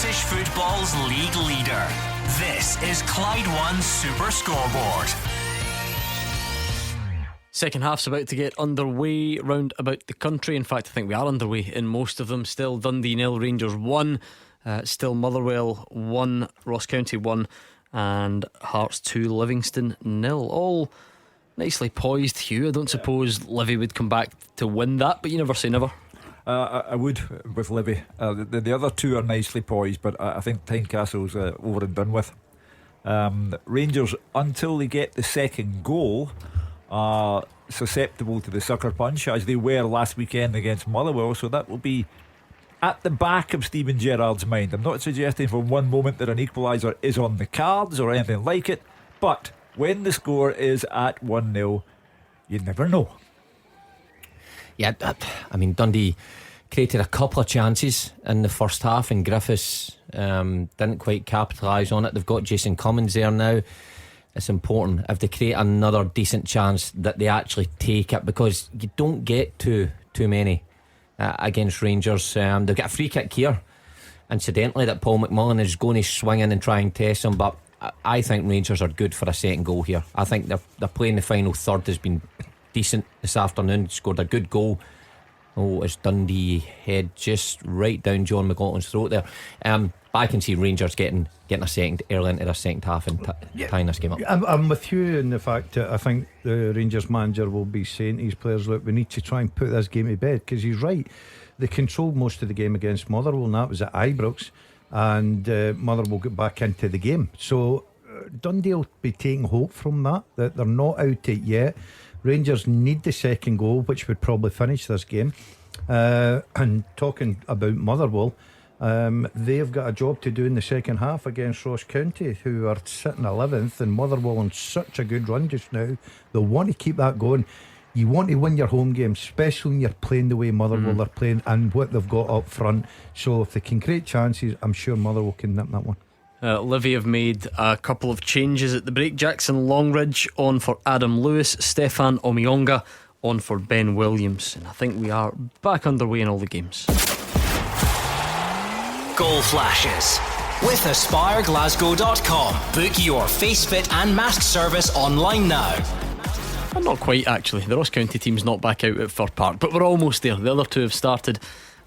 Scottish football's league leader. This is Clyde One Super Scoreboard. Second half's about to get underway round about the country. In fact, I think we are underway in most of them. Still Dundee 0, Rangers 1. Still Motherwell 1, Ross County 1, and Hearts 2, Livingston 0. All nicely poised, Hugh. I don't suppose Livy would come back to win that, but you never say never. I would with Livy. The other two are nicely poised, but I think Tynecastle's over and done with. Rangers, until they get the second goal, are susceptible to the sucker punch, as they were last weekend against Motherwell. So that will be at the back of Stephen Gerrard's mind. I'm not suggesting for one moment that an equaliser is on the cards or anything like it, but when the score is at 1-0, you never know. Yeah, I mean, Dundee created a couple of chances in the first half, and Griffiths didn't quite capitalise on it. They've got Jason Cummins there now. It's important, if they create another decent chance, that they actually take it, because you don't get too many against Rangers. They've got a free kick here, incidentally, that Paul McMullen is going to swing in and try and test them. But I think Rangers are good for a second goal here. I think they're playing the final third has been decent this afternoon. Scored a good goal. Oh, as Dundee head just right down John McLaughlin's throat there. I can see Rangers getting a second early into their second half and tying this game up. I'm with you in the fact that I think the Rangers manager will be saying to his players, look, we need to try and put this game to bed, because he's right. They controlled most of the game against Motherwell, and that was at Ibrox, and Motherwell got back into the game. So Dundee will be taking hope from that they're not out it yet. Rangers need the second goal, which would probably finish this game. And talking about Motherwell, they've got a job to do in the second half against Ross County, who are sitting 11th, and Motherwell on such a good run just now. They want to keep that going. You want to win your home games, especially when you're playing the way Motherwell are playing and what they've got up front. So if they can create chances, I'm sure Motherwell can nip that one. Livy have made a couple of changes at the break. Jackson Longridge on for Adam Lewis, Stefan Omionga on for Ben Williams, and I think we are back underway in all the games. Goal flashes with AspireGlasgow.com. Book your face fit and mask service online now. Well, not quite actually. The Ross County team's not back out at Fir Park, but we're almost there. The other two have started,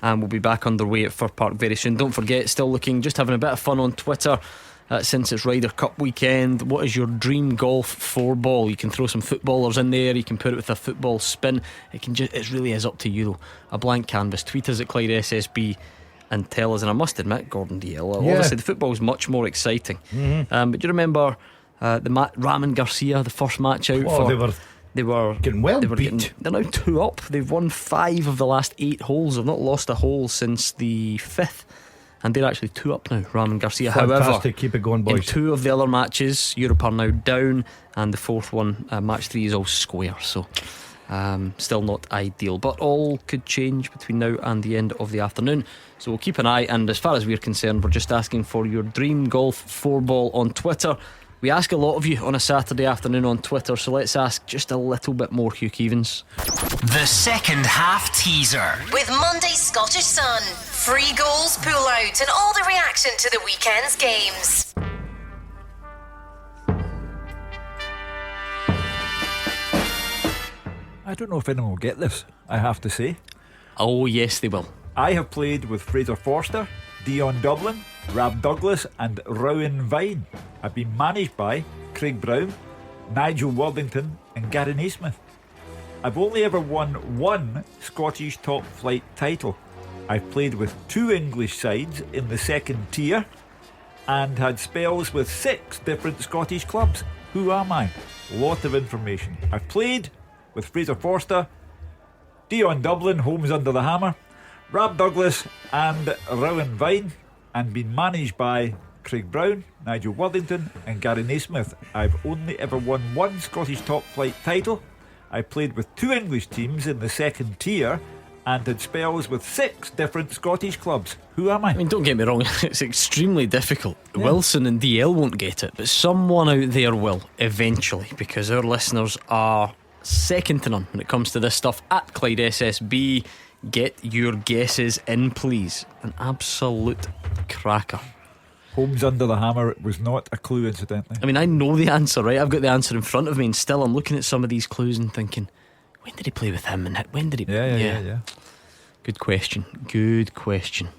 and we'll be back underway at Fir Park very soon. Don't forget, still looking, just having a bit of fun on Twitter since it's Ryder Cup weekend. What is your dream golf 4-ball? You can throw some footballers in there, you can put it with a football spin. It really is up to you though. A blank canvas. Tweet us at Clyde SSB and tell us. And I must admit, Gordon DL, obviously the football's much more exciting. But do you remember Raman Garcia, the first match out? They were getting well beat. They're now 2 up. They've won 5 of the last 8 holes. They've not lost a hole since the 5th, and they're actually 2 up now, Raman Garcia. Fantastic. However, keep it going, boys. in 2 of the other matches, Europe are now down, and the 4th one, match 3, is all square. So still not ideal, but all could change between now and the end of the afternoon. So we'll keep an eye, and as far as we're concerned, we're just asking for your dream golf 4-ball on Twitter. We ask a lot of you on a Saturday afternoon on Twitter, so let's ask just a little bit more, Hugh Keevans. The second half teaser with Monday's Scottish Sun. Free goals, pull out, and all the reaction to the weekend's games. I don't know if anyone will get this, I have to say. Oh yes, they will. I have played with Fraser Forster, Dion Dublin, Rab Douglas and Rowan Vine. I've been managed by Craig Brown, Nigel Worthington and Gary Naismith. I've only ever won 1 Scottish top flight title. I've played with 2 English sides in the second tier and had spells with 6 different Scottish clubs. Who am I? Lot of information. I've played with Fraser Forster, Dion Dublin, Holmes under the hammer, Rab Douglas and Rowan Vine, and been managed by Craig Brown, Nigel Worthington and Gary Naismith. I've only ever won 1 Scottish top flight title. I played with 2 English teams in the second tier and had spells with 6 different Scottish clubs. Who am I? I mean, don't get me wrong, it's extremely difficult. Wilson and DL won't get it, but someone out there will eventually, because our listeners are second to none when it comes to this stuff. At Clyde SSB, get your guesses in, please. An absolute cracker. Holmes under the hammer was not a clue, incidentally. I mean, I know the answer, right? I've got the answer in front of me, and still I'm looking at some of these clues and thinking, when did he play with him? And when did he? Yeah. Good question. Good question.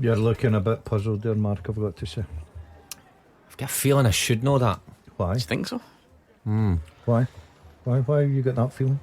You're looking a bit puzzled there, Mark, I've got to say. I've got a feeling I should know that. Why? Do you think so? Why have you got that feeling?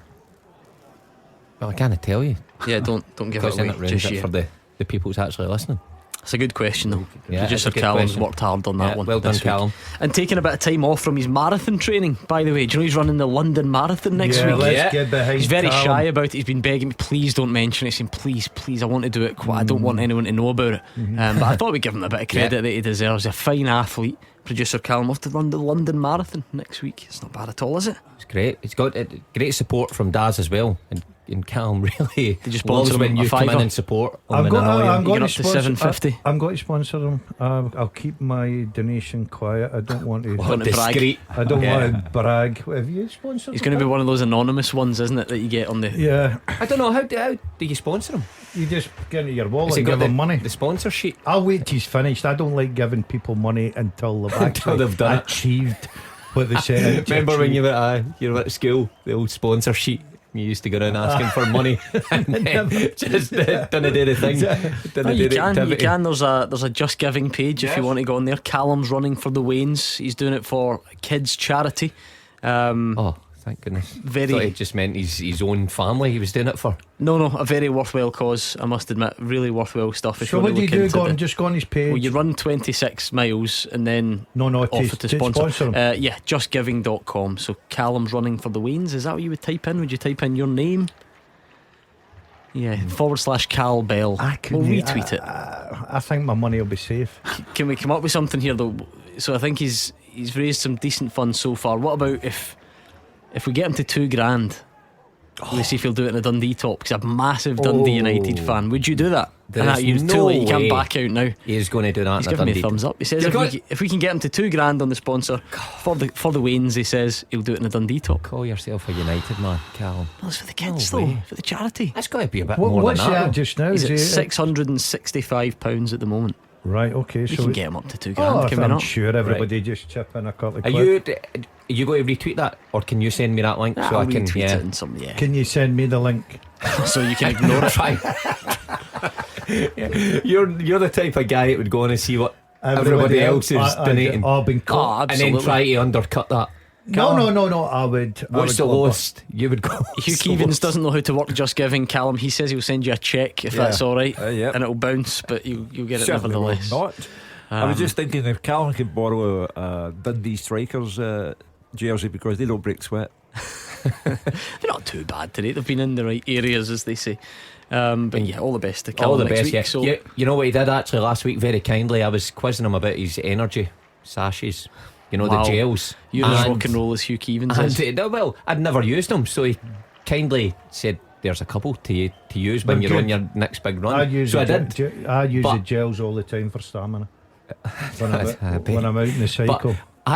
Well, I can't tell you. Yeah, don't give it Because then away it ruins just it yet. for the people who's actually listening. It's a good question though. Yeah, Producer it's a good Callum's question. worked hard on that Yeah, one. well done, this week. Callum. And taking a bit of time off from his marathon training, by the way. Do you know he's running the London Marathon next week? Let's get behind He's very Callum. shy about it. He's been begging me, please don't mention it. He's saying, please, I want to do it. I don't want anyone to know about it. But I thought we'd give him a bit of credit that he deserves. A fine athlete. Producer Callum off to run the London Marathon next week. It's not bad at all, is it? It's great. It's got great support from Daz as well. And Callum really Did you sponsor loves when him a you come in fiver? and support. I'm going You're up to to sponsor $7.50. I'm going to sponsor him. I'll keep my donation quiet. I don't want to. Want to brag? Discreet. I don't Yeah. want to brag. Have you sponsored? He's going to be one of those anonymous ones, isn't it, that you get on the. Yeah, I don't know how do you sponsor him? you just get into your wallet Has he and got give him money. the sponsor sheet? I'll wait till he's finished. I don't like giving people money until they've actually they've done it. achieved what they said. Remember when you were at school, the old sponsor sheet? You used to go around asking for money and then just didn't do the thing. Oh, you can. There's a Just Giving page if you want to go on there. Callum's running for the Wains. He's doing it for kids charity. Oh, thank goodness. Very- Thought it just meant his own family he was doing it for. No, a very worthwhile cause, I must admit. Really worthwhile stuff. If So you what want do to you look do? into Just go on his page. Well, you run 26 miles and then No, offer to to sponsor him. Yeah, justgiving.com. So Callum's running for the Wains. Is that what you would type in? Would you type in your name? Yeah, /Cal Bell. We'll retweet it. I think my money will be safe. Can we come up with something here though? So I think he's raised some decent funds so far. What about if we get him to $2,000? We'll see if he'll do it in a Dundee top, because I'm a massive Dundee United fan. Would you do that? There's You're no too late. You can't way back out now. He's going to do that. He's in a giving me a Dundee. thumbs up. He says if we can get him to $2,000 on the sponsor for the Wains, he says he'll do it in a Dundee top. Call yourself a United man, Callum. Well, it's for the kids No though, way. for the charity. That's got to be a bit more What's than he that. at just now? He's Is at he £665 at the moment. right? Okay, We so can get him up to $2,000. Oh, Can we I'm not? sure everybody just chip in a couple of Are quid. you going to retweet that, or can you send me that link so I I'll can? retweet Yeah. it in some. Yeah. Can you send me the link? So you can ignore it. Try. You're the type of guy that would go on and see what everybody else is donating, Been Oh, caught. and absolutely. then try to undercut that. No. I would. What's the go lowest you would go? Hugh Keevins doesn't know how to work Just Giving, Callum. He says he'll send you a cheque if that's alright, yeah. and it'll bounce, but you'll get it Certainly will nevertheless. not. I was just thinking if Callum could borrow a Dundee Strikers jersey, because they don't break sweat. They're not too bad today. They've been in the right areas, as they say. But yeah, all the best to Callum All the next best, week. yeah. So You know what he did actually last week very kindly? I was quizzing him about his energy sashes. You know, Wow. the gels. you're as rock and roll as Hugh Keevins is. Well, I'd never used them, so he kindly said there's a couple to use when They're you're on good. your next big run. I use so I the did. I use But- the gels all the time for stamina. When I'm, I bet. when I'm out in the cycle. But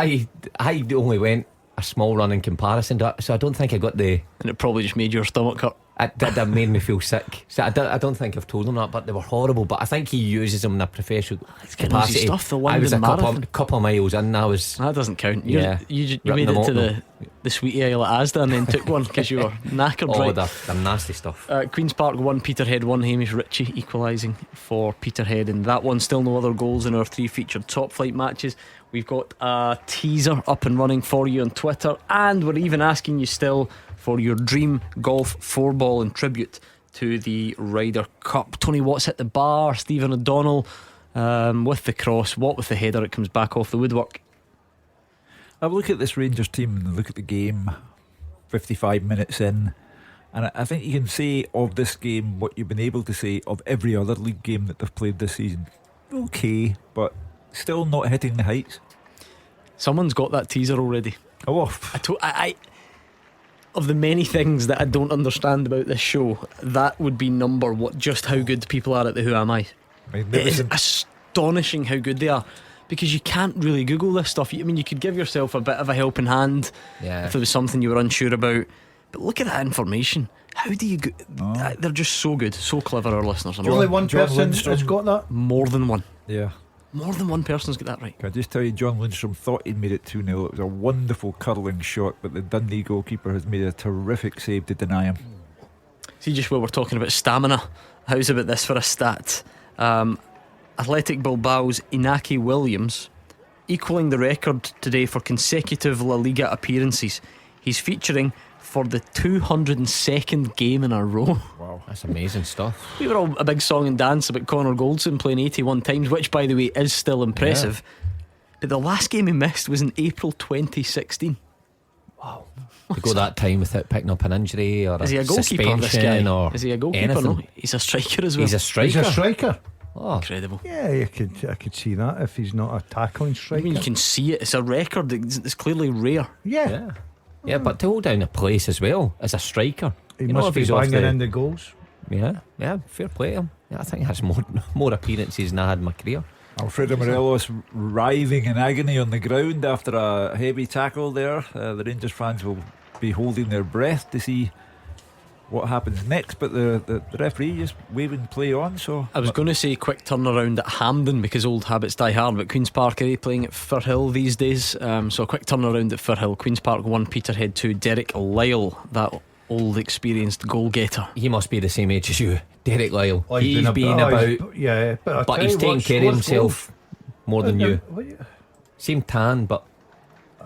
I only went a small run in comparison to that, so I don't think I got the. And it probably just made your stomach hurt. That made me feel sick. So I don't think I've told him that, but they were horrible. But I think he uses them in a professional getting loads of capacity. stuff, the I was London a Marathon. couple of miles in. I was. That doesn't count. Yeah. You Ripping made it them to up, the sweetie aisle at Asda and then took one because you were knackered. Oh, right. the nasty stuff. Queen's Park 1, Peterhead 1. Hamish Ritchie equalising for Peterhead in that one. Still no other goals in our 3 featured top flight matches. We've got a teaser up and running for you on Twitter, and we're even asking you still for your dream golf 4-ball in tribute to the Ryder Cup. Tony Watts hit the bar, Stephen O'Donnell with the cross, Watt with the header. It comes back off the woodwork. I look at this Rangers team and look at the game 55 minutes in, and I think you can say of this game what you've been able to say of every other league game that they've played this season. Okay, but still not hitting the heights. Someone's got that teaser already. Oh, I of the many things that I don't understand about this show, that would be number one. Just how good people are at the Who Am I. It is astonishing how good they are, because you can't really Google this stuff. I mean, you could give yourself a bit of a helping hand if there was something you were unsure about, but look at that information. How do you they're just so good, so clever, our listeners. Only one John person Lindstrom. has got that. More than one. Yeah. More than one person's got that right. Can I just tell you, John Lindstrom thought he'd made it 2-0. It was a wonderful curling shot, but the Dundee goalkeeper has made a terrific save to deny him. See, just while we're talking about stamina, how's about this for a stat? Athletic Bilbao's Inaki Williams equaling the record today for consecutive La Liga appearances. He's featuring for the 202nd game in a row. Wow, That's amazing stuff. We were all a big song and dance about Connor Goldson playing 81 times, which by the way is still impressive. But the last game he missed was in April 2016. Wow. To go that time without picking up an injury or Is he a goalkeeper, this suspension guy? or Is he a goalkeeper? anything. No, he's a striker as well. He's a striker. He's a striker. Oh, Incredible. Yeah, I could see that if he's not a tackling I striker. mean, you can see it. It's a record. It's clearly rare. yeah. yeah. Yeah, but to hold down a place as well as a striker. He you know, must if be he's off banging the- in the goals. Yeah, fair play to him. Yeah, I think that's more appearances than I had in my career. Alfredo Morelos writhing in agony on the ground after a heavy tackle there. The Rangers fans will be holding their breath to see what happens next, but the referee just waving play on. So I was going to say quick turnaround at Hampden because old habits die hard, but Queen's Park are playing at Firhill these days. So a quick turnaround at Firhill. Queen's Park 1, Peterhead 2. Derek Lyle, that old experienced goal getter. He must be the same age as you, Derek Lyle. Oh, he's been about, yeah, but he's taking care of himself more than you. I'm Same tan, but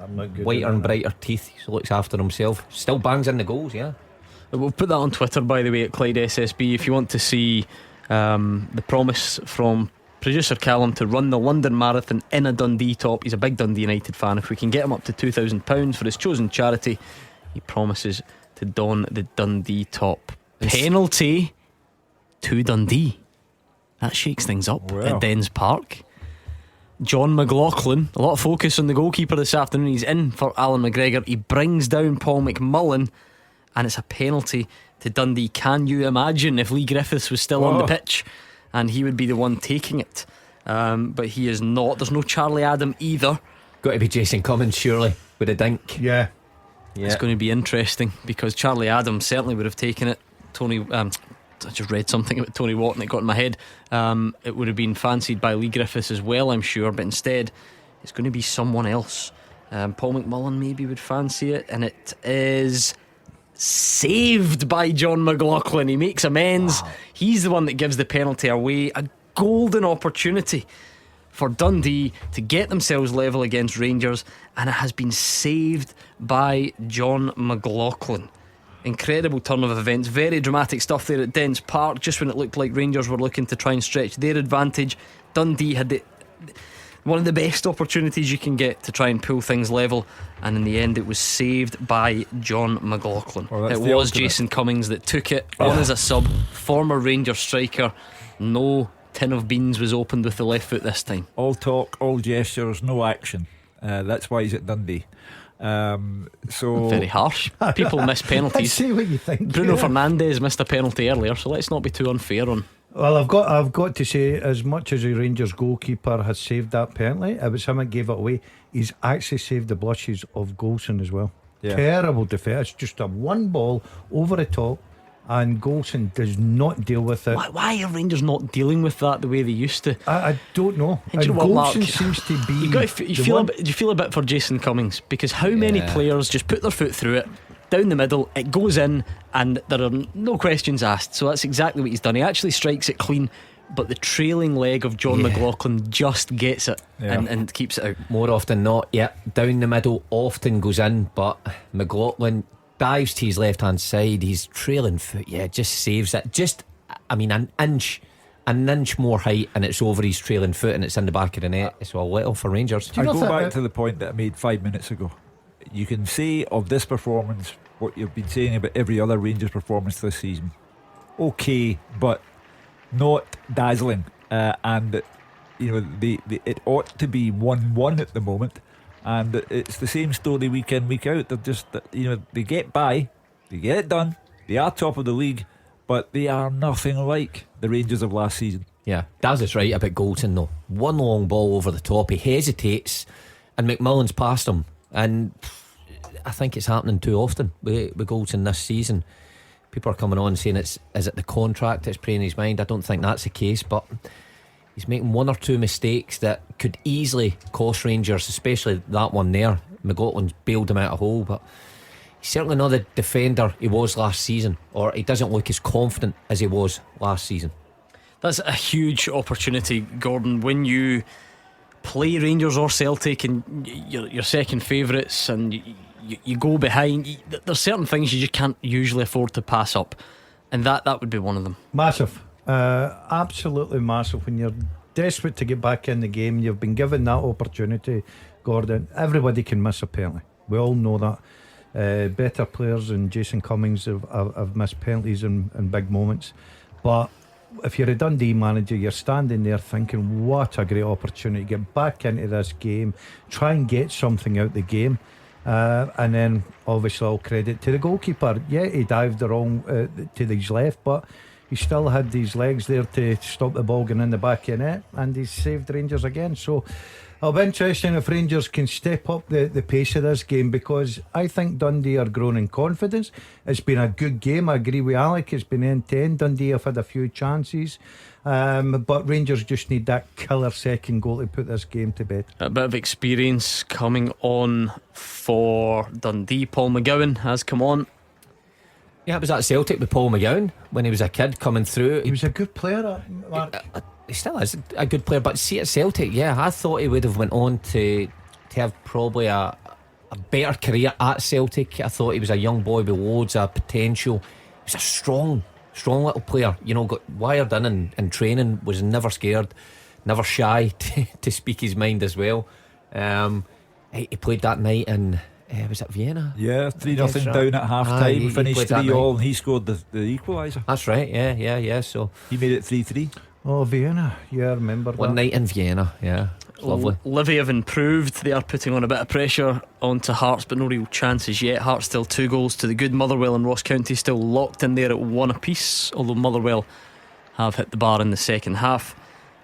not good whiter at and that. brighter teeth. He looks after himself. Still bangs in the goals, yeah. We'll put that on Twitter, by the way, at Clyde SSB. If you want to see the promise from producer Callum to run the London Marathon in a Dundee top. He's a big Dundee United fan. If we can get him up to £2,000 for his chosen charity, he promises to don the Dundee top. Penalty to Dundee. That shakes things up Wow. at Dens Park. John McLaughlin, a lot of focus on the goalkeeper this afternoon. He's in for Alan McGregor. He brings down Paul McMullen, and it's a penalty to Dundee. Can you imagine if Lee Griffiths was still on the pitch and he would be the one taking it? But he is not. There's no Charlie Adam either. Got to be Jason Cummins, surely, with a dink. Yeah. It's going to be interesting because Charlie Adam certainly would have taken it. I just read something about Tony Watt and it got in my head. It would have been fancied by Lee Griffiths as well, I'm sure, but instead it's going to be someone else. Paul McMullen maybe would fancy it, and it is saved by John McLaughlin. He makes amends. He's the one that gives the penalty away. A golden opportunity for Dundee to get themselves level against Rangers, and it has been saved by John McLaughlin. Incredible turn of events. Very dramatic stuff there at Dens Park. Just when it looked like Rangers were looking to try and stretch their advantage, Dundee had one of the best opportunities you can get to try and pull things level, and in the end it was saved by John McLaughlin. Well, that's it the was ultimate. Jason Cummings that took it on as a sub. Former Rangers striker. No tin of beans was opened with the left foot this time. all talk, all gestures, no action. That's why he's at Dundee. So Very harsh. People miss Let's penalties. see what you think. Bruno yeah. Fernandes missed a penalty earlier, so let's not be too unfair on. Well, I've got to say, as much as the Rangers goalkeeper has saved that penalty, it was him that gave it away. He's actually saved the blushes of Golson as well. Yeah. Terrible defence, just a one ball over the top, and Golson does not deal with it. Why are Rangers not dealing with that the way they used to? I don't know. And do you know what, Mark? Golson seems to be. Do you feel a bit for Jason Cummings? Because how many players just put their foot through it, down the middle, it goes in, and there are no questions asked. So that's exactly what he's done. He actually strikes it clean, but the trailing leg of John McLaughlin just gets it and keeps it out. More often not, down the middle often goes in, but McLaughlin dives to his left hand side. His trailing foot, just saves it. Just, I mean, an inch more height, and it's over his trailing foot, and it's in the back of the net. So a little for Rangers. I go back to the point that I made 5 minutes ago. You can say of this performance what you've been saying about every other Rangers performance this season. Okay, but not dazzling. And you know, it ought to be 1-1 at the moment, and it's the same story week in, week out. They're just, they get by, they get it done, they are top of the league, but they are nothing like the Rangers of last season. Yeah, Daz is right about Golson though. One long ball over the top, he hesitates, and McMullen's past him, and I think it's happening too often with Golson this season. People are coming on saying is it the contract that's playing his mind? I don't think that's the case, but He's making one or two mistakes that could easily cost Rangers, especially that one there. McLaughlin's bailed him out a hole, but he's certainly not the defender he was last season, or he doesn't look as confident as he was last season. That's a huge opportunity, Gordon, when you play Rangers or Celtic and you're second favourites and you go behind. There's certain things you just can't usually afford to pass up, and that would be one of them. Massive, absolutely massive. When you're desperate to get back in the game, you've been given that opportunity, Gordon. Everybody can miss a penalty, we all know that. Better players than Jason Cummings have missed penalties in big moments, but if you're a Dundee manager, you're standing there thinking, what a great opportunity, get back into this game, try and get something out the game. And then obviously all credit to the goalkeeper. Yeah, he dived the wrong to his left, but he still had these legs there to stop the ball going in the back of the net, and he saved Rangers again. So it'll be interesting if Rangers can step up the pace of this game, because I think Dundee are growing in confidence. It's been a good game, I agree with Alec. It's been end-to-end. Dundee have had a few chances, but Rangers just need that killer second goal to put this game to bed. A bit of experience coming on for Dundee. Paul McGowan has come on. Yeah, it was at Celtic with Paul McGowan when he was a kid coming through. He was a good player, Mark. He still is a good player, but see at Celtic, yeah, I thought he would have went on to have probably a better career at Celtic. I thought he was a young boy with loads of potential. He was a strong little player, you know, got wired in training, was never scared, never shy to speak his mind as well. He played that night in was it Vienna? Yeah, 3-0 down at half time. He finished played that 3-3, and he scored the equaliser. That's right, yeah. So he made it 3-3. Oh, Vienna, yeah, I remember one that night in Vienna, yeah. Lovely. Livy have improved. They are putting on a bit of pressure onto Hearts, but no real chances yet. Hearts still 2 goals to the good. Motherwell and Ross County still locked in there at 1 apiece, although Motherwell have hit the bar in the second half.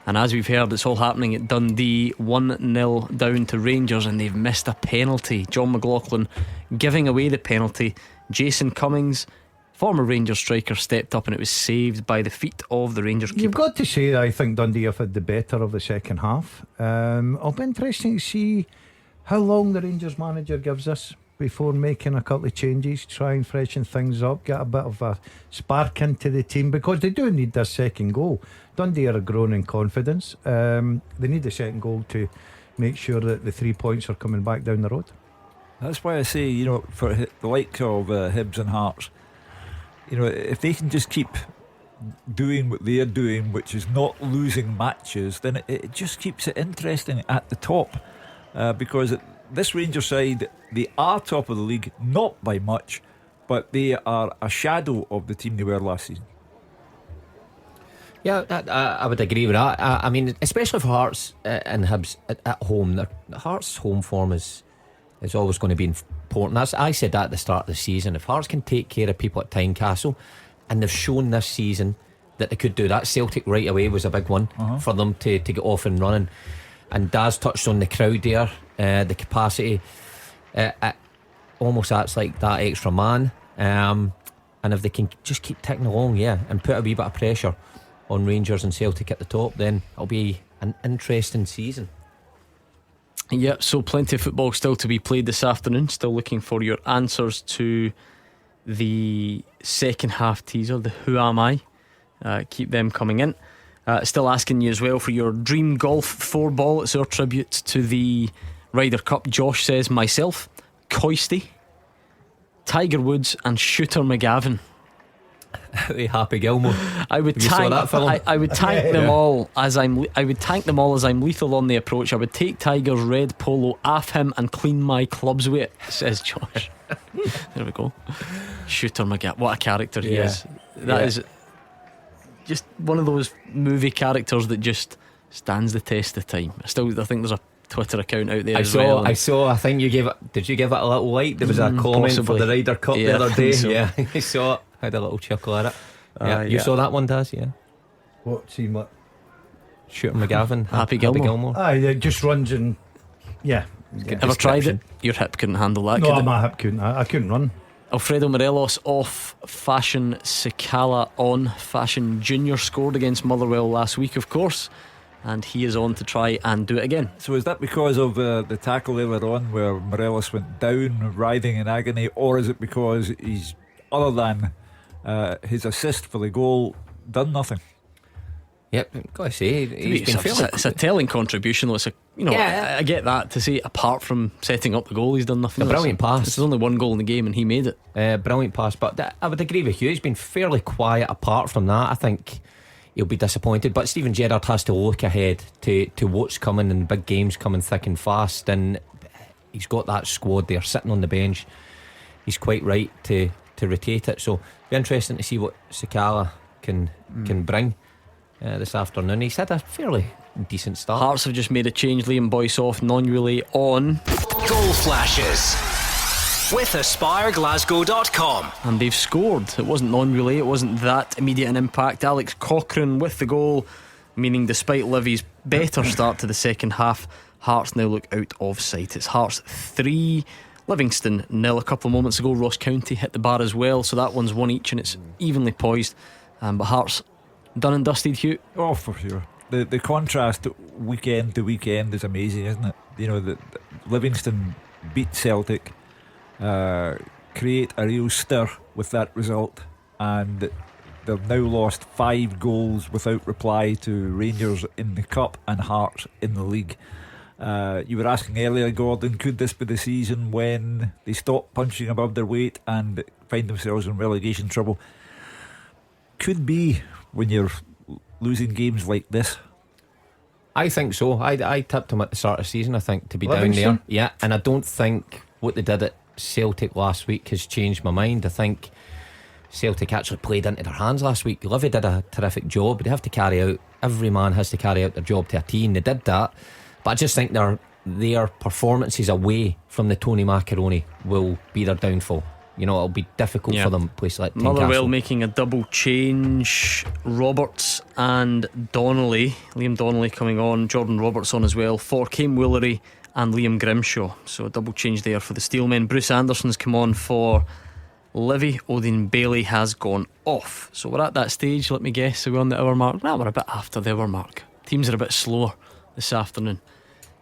And as we've heard, it's all happening at Dundee. 1-0 down to Rangers, and they've missed a penalty. John McLaughlin giving away the penalty. Jason Cummings, former Rangers striker, stepped up, and it was saved by the feet of the Rangers keeper. You've got to say, I think Dundee have had the better of the second half. It'll be interesting to see how long the Rangers manager gives us before making a couple of changes, try and freshen things up, get a bit of a spark into the team, because they do need this second goal. Dundee are growing in confidence. They need the second goal to make sure that the 3 points are coming back down the road. That's why I say, you know, for the like of Hibs and Hearts, you know, if they can just keep doing what they're doing, which is not losing matches, then it just keeps it interesting at the top, because this Rangers side, they are top of the league, not by much, but they are a shadow of the team they were last season. Yeah, I would agree with that. I mean, especially for Hearts and Hibs at home, Hearts' home form is always going to be important. I said that at the start of the season. If Hearts can take care of people at Tynecastle, and they've shown this season that they could do that. Celtic right away was a big one for them to get off and running. And Daz touched on the crowd there, the capacity. It almost acts like that extra man. And if they can just keep ticking along, and put a wee bit of pressure on Rangers and Celtic at the top, then it'll be an interesting season. Yep, so plenty of football still to be played this afternoon. Still looking for your answers to the second half teaser, the Who Am I? Keep them coming in. Still asking you as well for your dream golf 4-ball. It's our tribute to the Ryder Cup. Josh says myself, Coisty, Tiger Woods and Shooter McGavin. Happy Gilmore. I would tank them all as I'm lethal on the approach. I would take Tiger's red polo off him and clean my clubs with it, says Josh. There we go. Shooter McGavin, what a character he is. That is just one of those movie characters that just stands the test of time. I think there's a Twitter account out there I think you gave it. Did you give it a little like? There was a comment possibly for the Ryder Cup the other day. So. Yeah, I saw it. Had a little chuckle at it. You saw that one, Daz? Yeah. What team? What? Shooter McGavin. Happy Gilmore. It just runs and Ever tried it? Your hip couldn't handle that. No, my hip couldn't. I couldn't run. Alfredo Morelos off, Fashion Sakala on. Fashion Junior scored against Motherwell last week, of course. and he is on to try and do it again. So is that because of the tackle earlier on where Morelos went down writhing in agony, or is it because he's, other than his assist for the goal, done nothing? Yep, gotta say he's been fairly. It's a telling contribution though. It's a, I get that, to say apart from setting up the goal he's done nothing. A brilliant pass. There's only one goal in the game and he made it. Brilliant pass, but I would agree with you, he's been fairly quiet apart from that. I think he'll be disappointed, but Steven Gerrard has to look ahead to what's coming, and big games coming thick and fast, and he's got that squad there sitting on the bench. He's quite right to rotate it, so be interesting to see what Sakala can bring this afternoon. He's had a fairly decent start. Hearts have just made a change. Liam Boyce off, non-relay on. Goal flashes with AspireGlasgow.com. And they've scored. It wasn't non-relay, it wasn't that immediate an impact. Alex Cochrane with the goal, meaning despite Livy's better start to the second half, Hearts now look out of sight. It's Hearts 3, Livingston 0. A couple of moments ago Ross County hit the bar as well, so that one's one each and it's evenly poised. But Hearts done and dusted, Hugh. Oh, for sure. The contrast weekend to weekend is amazing, isn't it? You know, the Livingston beat Celtic, create a real stir with that result, and they've now lost 5 goals without reply to Rangers in the Cup and Hearts in the league. You were asking earlier, Gordon, could this be the season when they stop punching above their weight and find themselves in relegation trouble? Could be, when you're losing games like this. I think so. I tipped them at the start of the season, I think, to be Livingston? down there. Yeah, and I don't think what they did at Celtic last week has changed my mind. I think Celtic actually played into their hands last week. Livy did a terrific job, but they have to carry out, every man has to carry out their job to a T, and they did that. But I just think their performances away from the Tony Macaroni will be their downfall. You know, it'll be difficult for them, places like Tynecastle. Motherwell making a double change. Roberts and Donnelly. Liam Donnelly coming on, Jordan Roberts on as well, for Kane Woolery and Liam Grimshaw. So a double change there for the Steelmen. Bruce Anderson's come on for Livy. Odin Bailey has gone off. So we're at that stage, let me guess. Are we on the hour mark? Nah, we're a bit after the hour mark. Teams are a bit slower this afternoon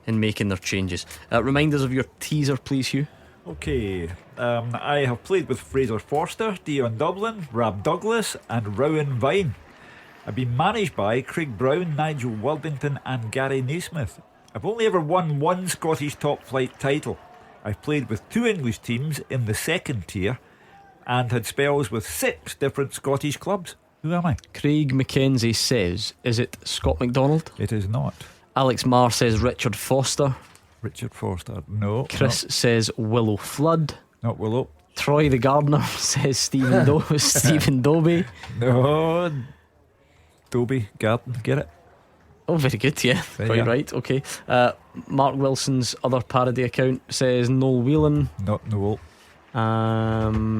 in making their changes. Reminders of your teaser, please, Hugh. Okay, I have played with Fraser Forster, Dion Dublin, Rab Douglas and Rowan Vine. I've been managed by Craig Brown, Nigel Worthington and Gary Naismith. I've only ever won one Scottish top flight title. I've played with 2 English teams in the second tier and had spells with 6 different Scottish clubs. Who am I? Craig McKenzie says, is it Scott McDonald? It is not. Alex Marr says Richard Foster. Richard Forster, no. Chris says Willow Flood. Not Willow. Troy the Gardener says Stephen Dobie. No. Dobie, Garden, get it? Oh, very good, yeah. Quite right, okay. Mark Wilson's other parody account says Noel Whelan. Not Noel.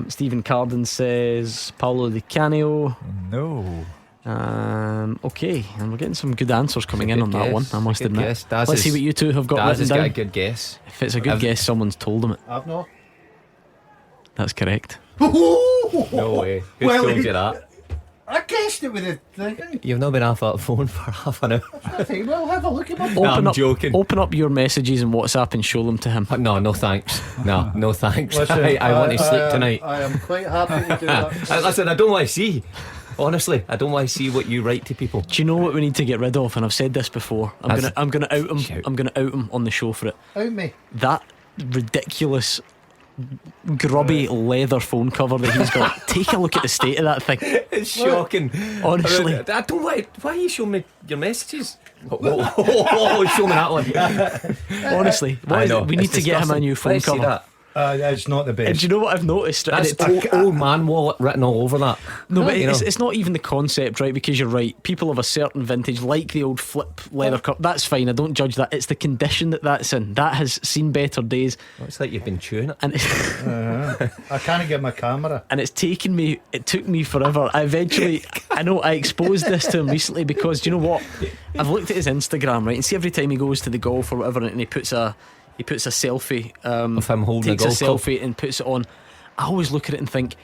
Stephen Carden says Paolo Di Canio. No. Okay, and we're getting some good answers coming in on that one, I must admit. Let's see what you two have got Daz written has down. got a good guess. If it's a good guess, someone's told him it. I've not. That's correct. No way. Who's Well, told you that? I guessed it with a thing. You've not been off that phone for half an hour. Well, have a look at my No, I'm joking. Open up your messages and WhatsApp and show them to him. No thanks. No thanks. Listen, I want to sleep tonight. I am quite happy to do that. Listen, I don't want to see. Honestly, I don't want to see what you write to people. Do you know what we need to get rid of? And I've said this before. I'm gonna out him. Shout. I'm gonna out him on the show for it. Out me. That ridiculous grubby leather phone cover that he's got. Take a look at the state of that thing. It's shocking. Honestly. I don't want. Why are you showing me your messages? Show me that one. Honestly, I know, we need to get him a new phone Let's see cover. that. It's not the And best. do you know what I've noticed? That's old man wallet written all over that. No, but You know. it's not even the concept, right? Because you're right. People of a certain vintage like the old flip leather cup. That's fine. I don't judge that. It's the condition that's in. That has seen better days. It's like you've been chewing it. And I can't get my camera. and it took me forever. I exposed this to him recently because do you know what? I've looked at his Instagram, right, and see every time he goes to the golf or whatever, and he puts a selfie Of him holding takes a a golf club. selfie and puts it on. I always look at it and think,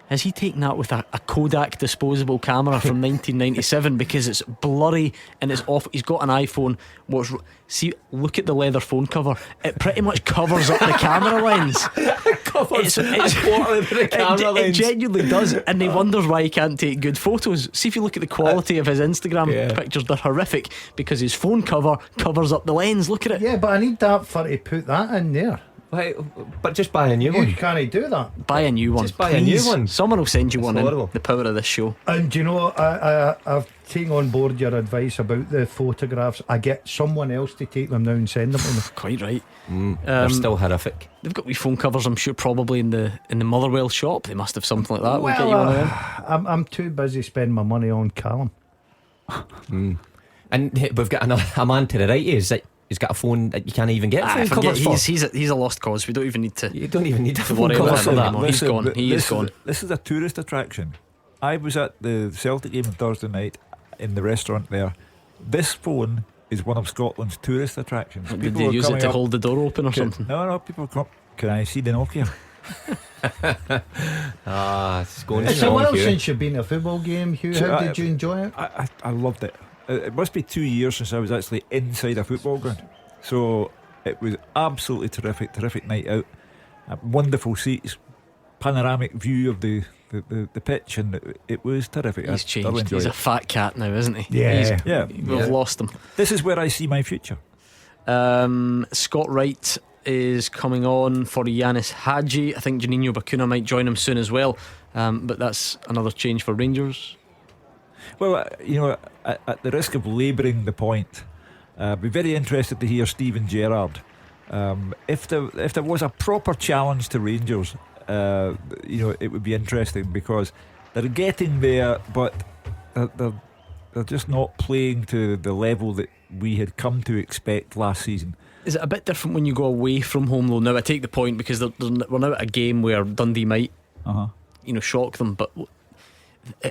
Has he taken that with a Kodak disposable camera from 1997? Because it's blurry and it's off. He's got an iPhone. See, look at the leather phone cover. It pretty much covers up the camera lens. Covers a quarter of the camera lens. It genuinely does. And he wonders why he can't take good photos. See, if you look at the quality of his Instagram pictures, they're horrific because his phone cover covers up the lens. Look at it. Yeah, but I need that for to put that in there. Right, but just buy a new one. You can't do that. Buy a new one. Just buy a new one. Someone will send you one horrible. in. The power of this show. And do you know, I've taken on board your advice about the photographs. I get someone else to take them now and send them to me. Quite right. They're still horrific. They've got wee phone covers, I'm sure, probably in the Motherwell shop. They must have something like that. We'll get you one of them. I'm too busy spending my money on Callum. And we've got a man to the right of us that he's got a phone that you can't even get phone covers for. He's a lost cause. We don't even need to. You don't even need to worry about him anymore. He's Listen, gone. He is gone. This is a tourist attraction. I was at the Celtic game on Thursday night in the restaurant there. This phone is one of Scotland's tourist attractions. Did they use it to hold the door open or something? No, people come. Can I see the Nokia? It's going It's a while strong, Hugh. since you've been to a football game, Hugh. How did you enjoy it? I loved it. It must be 2 years since I was actually inside a football ground. So it was absolutely terrific night out. Wonderful seats, panoramic view of the pitch, and it was terrific. He's changed. He's a fat cat now, isn't he? Yeah. We've lost him. This is where I see my future. Scott Wright is coming on for Yanis Hadji. I think Juninho Bacuna might join him soon as well, but that's another change for Rangers. Well, at the risk of labouring the point, I'd be very interested to hear Steven Gerrard. If there was a proper challenge to Rangers, it would be interesting because they're getting there, but they're just not playing to the level that we had come to expect last season. Is it a bit different when you go away from home though? Now I take the point because we're now at a game where Dundee might shock them, but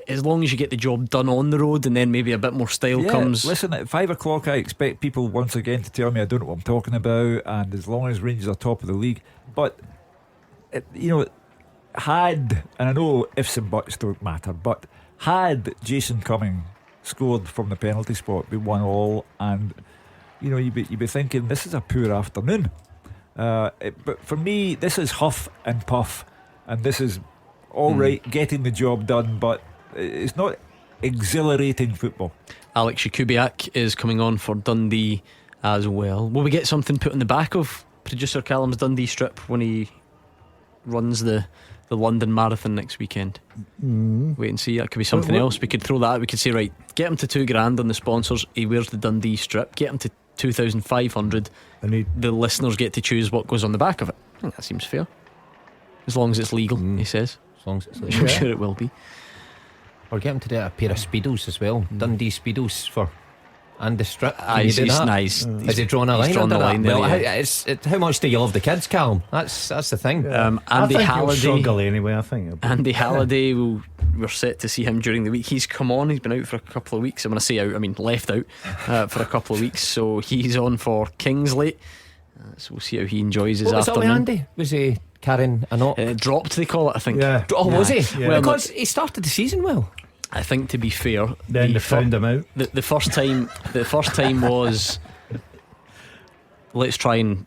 as long as you get the job done on the road and then maybe a bit more style comes. Listen, at 5 o'clock I expect people once again to tell me I don't know what I'm talking about, and as long as Rangers are top of the league, but had, and I know ifs and buts don't matter, but had Jason Cumming scored from the penalty spot, we 1-1, and you'd be thinking this is a poor afternoon, but for me this is huff and puff, and this is alright, getting the job done, but it's not exhilarating football. Alex Jakubiak is coming on for Dundee as well. Will we get something put in the back of producer Callum's Dundee strip when he runs the London Marathon next weekend? Wait and see. That could be something else. We could throw that out. We could say, right, get him to $2,000 on the sponsors. He wears the Dundee strip. Get him to 2,500. The listeners get to choose what goes on the back of it. I think that seems fair, as long as it's legal, he says. As long as it's legal. I'm sure it will be. Or get him to do a pair of Speedos as well. Dundee Speedos and the strip. He's nice. Has he drawn a line? Drawn the line there, how much do you love the kids, Callum? That's the thing. Andy Halliday. Struggle anyway, I think. Andy Halliday, we're set to see him during the week. He's come on. He's been out for a couple of weeks. When I say out, I mean left out for a couple of weeks. So he's on for Kingsley. So we'll see how he enjoys his afternoon. What was Andy? Was he carrying a knot? Dropped, they call it, I think. Yeah. Oh, was he? Yeah. Well, because he started the season well. I think, to be fair, then they found him out. The first time was let's try and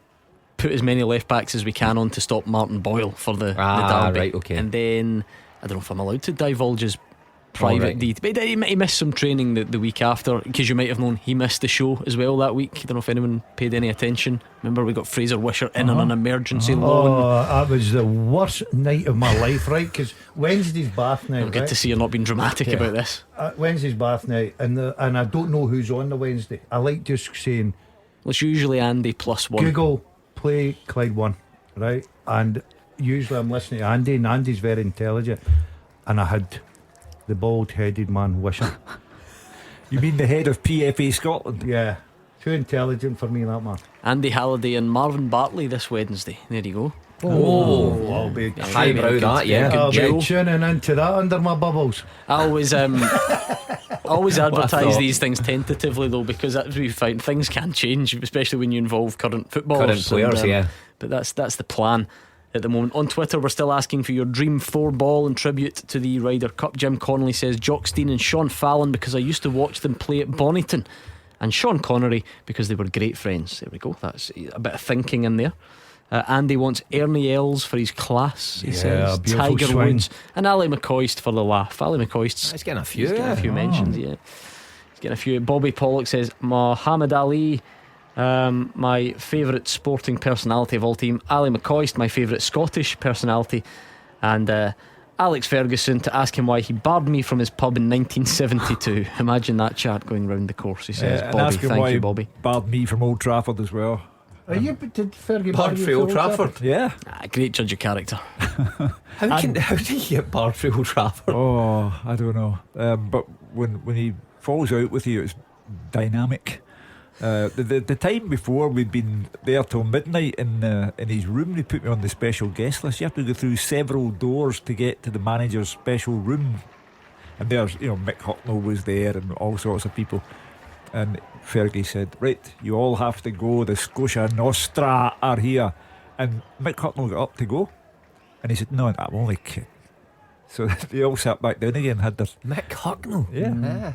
put as many left backs as we can on to stop Martin Boyle for the derby. Right, okay. And then I don't know if I'm allowed to divulge his private details, but he missed some training the week after, because you might have known he missed the show as well that week. I don't know if anyone paid any attention. Remember, we got Fraser Wisher in on an emergency loan. Oh, that was the worst night of my life, right? Because Wednesday's bath night. Good to see you're not being dramatic about this. Wednesday's bath night, and I don't know who's on the Wednesday. I like just saying, well, it's usually Andy plus one. Google play Clyde 1, right? And usually I'm listening to Andy, and Andy's very intelligent, and I had the bald-headed man Wisher. You mean the head of PFA Scotland? Yeah, too intelligent for me, that man. Andy Halliday and Marvin Bartley this Wednesday. There you go. I'll be highbrow that, yeah. I'll Good be tuning into that under my bubbles. I always advertise these things tentatively though, because as we find, things can change, especially when you involve current footballers, current players, but that's the plan. at the moment. On Twitter, we're still asking for your dream 4-ball in tribute to the Ryder Cup. Jim Connolly says Jock Stein and Sean Fallon because I used to watch them play at Bonnyton, and Sean Connery because they were great friends. There we go, that's a bit of thinking in there. Andy wants Ernie Els for his class, he says. Tiger swing. Woods and Ali McCoist for the laugh. Ali McCoist's He's getting a few. he's getting a few mentions, yeah. He's getting a few. Bobby Pollock says Muhammad Ali, my favourite sporting personality of all time. Ali McCoist, my favourite Scottish personality. And Alex Ferguson, to ask him why he barred me from his pub in 1972. Imagine that chat going round the course, he says. And Bobby, ask him thank why you, he Bobby. barred me from Old Trafford as well. Did Fergie Barred for Old Trafford? Yeah. Great judge of character. How do you get barred for Old Trafford? Oh, I don't know. But when he falls out with you, it's dynamic. The time before, we'd been there till midnight in his room. They put me on the special guest list. You have to go through several doors to get to the manager's special room. And there's, Mick Hucknall was there and all sorts of people. And Fergie said, right, you all have to go, the Scotia Nostra are here. And Mick Hucknall got up to go, and he said, no, I'm only kidding. So they all sat back down again, had their... Mick Hucknall. Yeah.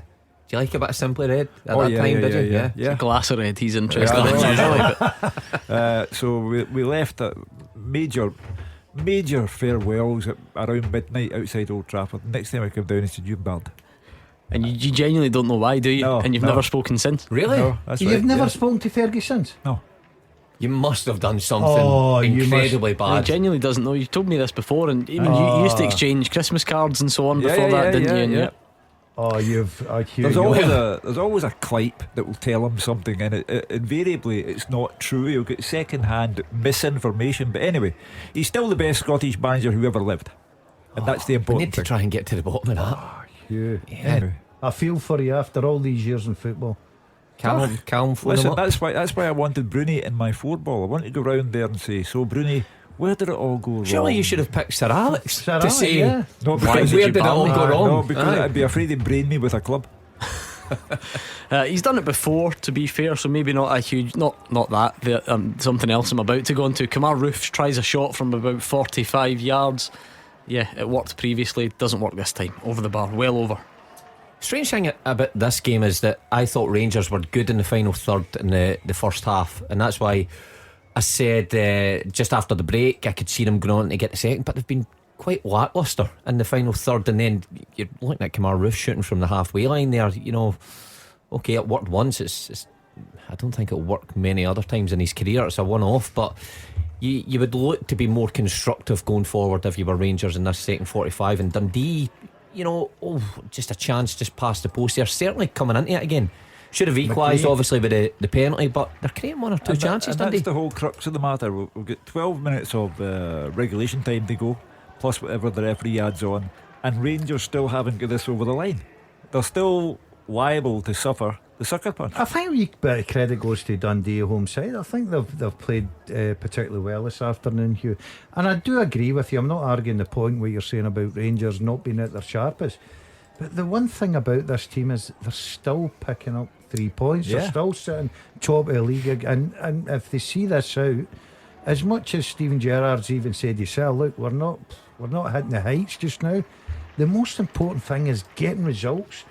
Do you like a bit of Simply Red at Oh, that yeah, time, yeah, did you? yeah, yeah. A glass of red, he's interested Yeah, in I usually, but So we left at major farewells at around midnight outside Old Trafford. Next time I come down, he said, you bad. and you genuinely don't know why, do you? No, and you've no. never spoken since. Really? No, that's You've right, never yeah. spoken to Fergie since? No. You must have done something You incredibly He bad. genuinely doesn't know. You told me this before, and even you used to exchange Christmas cards and so on before that, didn't you? And yeah. Oh, you've There's always a clipe that will tell him something, and it invariably it's not true. He'll get second-hand misinformation. But anyway, he's still the best Scottish manager who ever lived, and that's the We important need to thing. try and get to the bottom of that. Hugh. Yeah. Anyway. I feel for you after all these years in football. Calm, phone Listen, him up. that's why I wanted Bruni in my 4-ball. I wanted to go round there and say, so Bruni, where did it all go wrong? Surely you should have picked Sir Alex Sir to Alex, say yeah. No, why, because where did it all go wrong? No, because Aye. I'd be afraid he'd brain me with a club. he's done it before, to be fair, so maybe not a huge, not that. Something else I'm about to go into. Kamar Roofs tries a shot from about 45 yards. Yeah, it worked previously, doesn't work this time. Over the bar, well over. Strange thing about this game is that I thought Rangers were good in the final third in the first half, and that's why I said just after the break I could see them going on to get the second, but they've been quite lacklustre in the final third. And then you're looking at Kamar Roof shooting from the halfway line there. Okay, it worked once. It's I don't think it'll work many other times in his career. It's a one-off, but you would look to be more constructive going forward if you were Rangers in this second 45. And Dundee, just a chance just past the post. They're certainly coming into it again. Should have equalised obviously with the penalty, but they're creating one or two chances, and Dundee. that's the whole crux of the matter. We'll get 12 minutes of regulation time to go, plus whatever the referee adds on, and Rangers still haven't got this over the line. They're still liable to suffer the sucker punch. I think a wee bit of credit goes to Dundee home side. I think they've played particularly well this afternoon, Hugh. And I do agree with you. I'm not arguing the point what you're saying about Rangers not being at their sharpest. But the one thing about this team is they're still picking up 3 points. Yeah. They're still sitting top of the league. And if they see this out, as much as Stephen Gerrard's even said himself, look, we're not hitting the heights just now. The most important thing is getting results.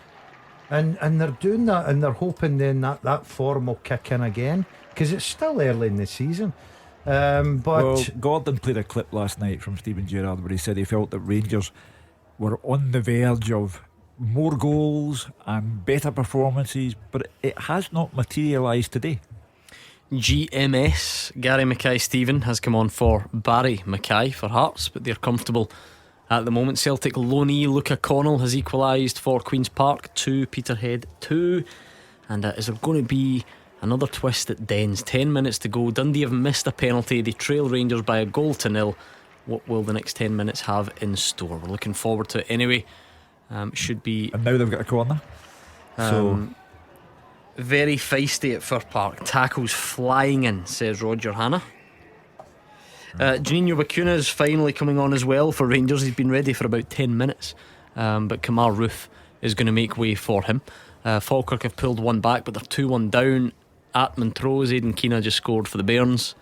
And they're doing that, and they're hoping then that form will kick in again, because it's still early in the season. But Gordon played a clip last night from Stephen Gerrard where he said he felt that Rangers were on the verge of more goals and better performances, but it has not materialised today. GMS Gary Mackay-Stephen has come on for Barry Mackay for Hearts, but they're comfortable at the moment. Celtic loanee Luca Connell has equalised for Queen's Park 2, Peterhead 2. And is there going to be another twist at Dens? 10 minutes to go. Dundee have missed a penalty. They trail Rangers by a goal to nil. What will the next 10 minutes have in store? We're looking forward to it anyway. Should be. And now they've got a corner. So very feisty at Fir Park. Tackles flying in, says Roger Hanna. Janino Bacuna is finally coming on as well for Rangers. He's been ready for about 10 minutes, but Kamar Roof is going to make way for him. Falkirk have pulled one back, but they're 2-1 down at Montrose. Aidan Keena just scored for the Bairns.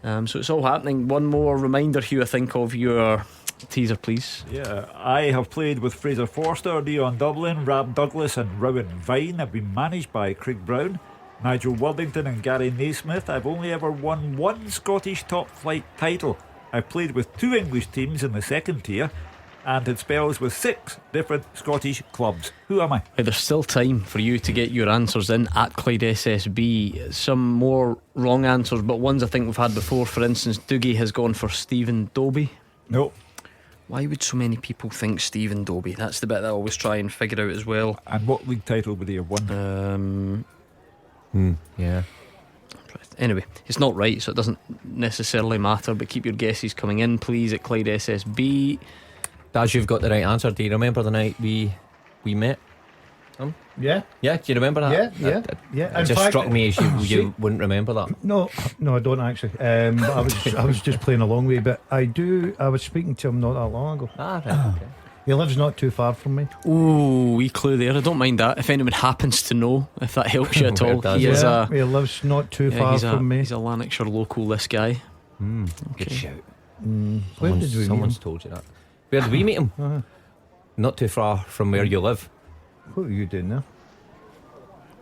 So it's all happening. One more reminder, Hugh, I think, of your teaser, please. Yeah, I have played with Fraser Forster, Dion Dublin, Rab Douglas and Rowan Vine. I've been managed by Craig Brown, Nigel Worthington and Gary Naismith. I've only ever won one Scottish top flight title. I've played with 2 English teams in the second tier and had spells with 6 different Scottish clubs. Who am I? There's still time for you to get your answers in at Clyde SSB. Some more wrong answers, but ones I think we've had before. For instance, Doogie has gone for Stephen Dobie. No. Why would so many people think Stephen Dobie? That's the bit that I always try and figure out as well. And what league title would he have won? Yeah. Anyway, it's not right, so it doesn't necessarily matter. But keep your guesses coming in, please, at Clyde SSB. Daz, you've got the right answer. Do you remember the night we met? Yeah. Yeah, do you remember that? Yeah. It just struck me as you wouldn't remember that. No, I don't actually. But I was just playing along with it. But I do. I was speaking to him not that long ago. Ah, right, okay. He lives not too far from me. Ooh, wee clue there. I don't mind that. If anyone happens to know, if that helps you at all. Does, he lives not too far from me. He's a Lanarkshire local, this guy. Good shout. Where did we meet Someone's him? told you that. Where did we meet him? Not too far from where you live. What are you doing there?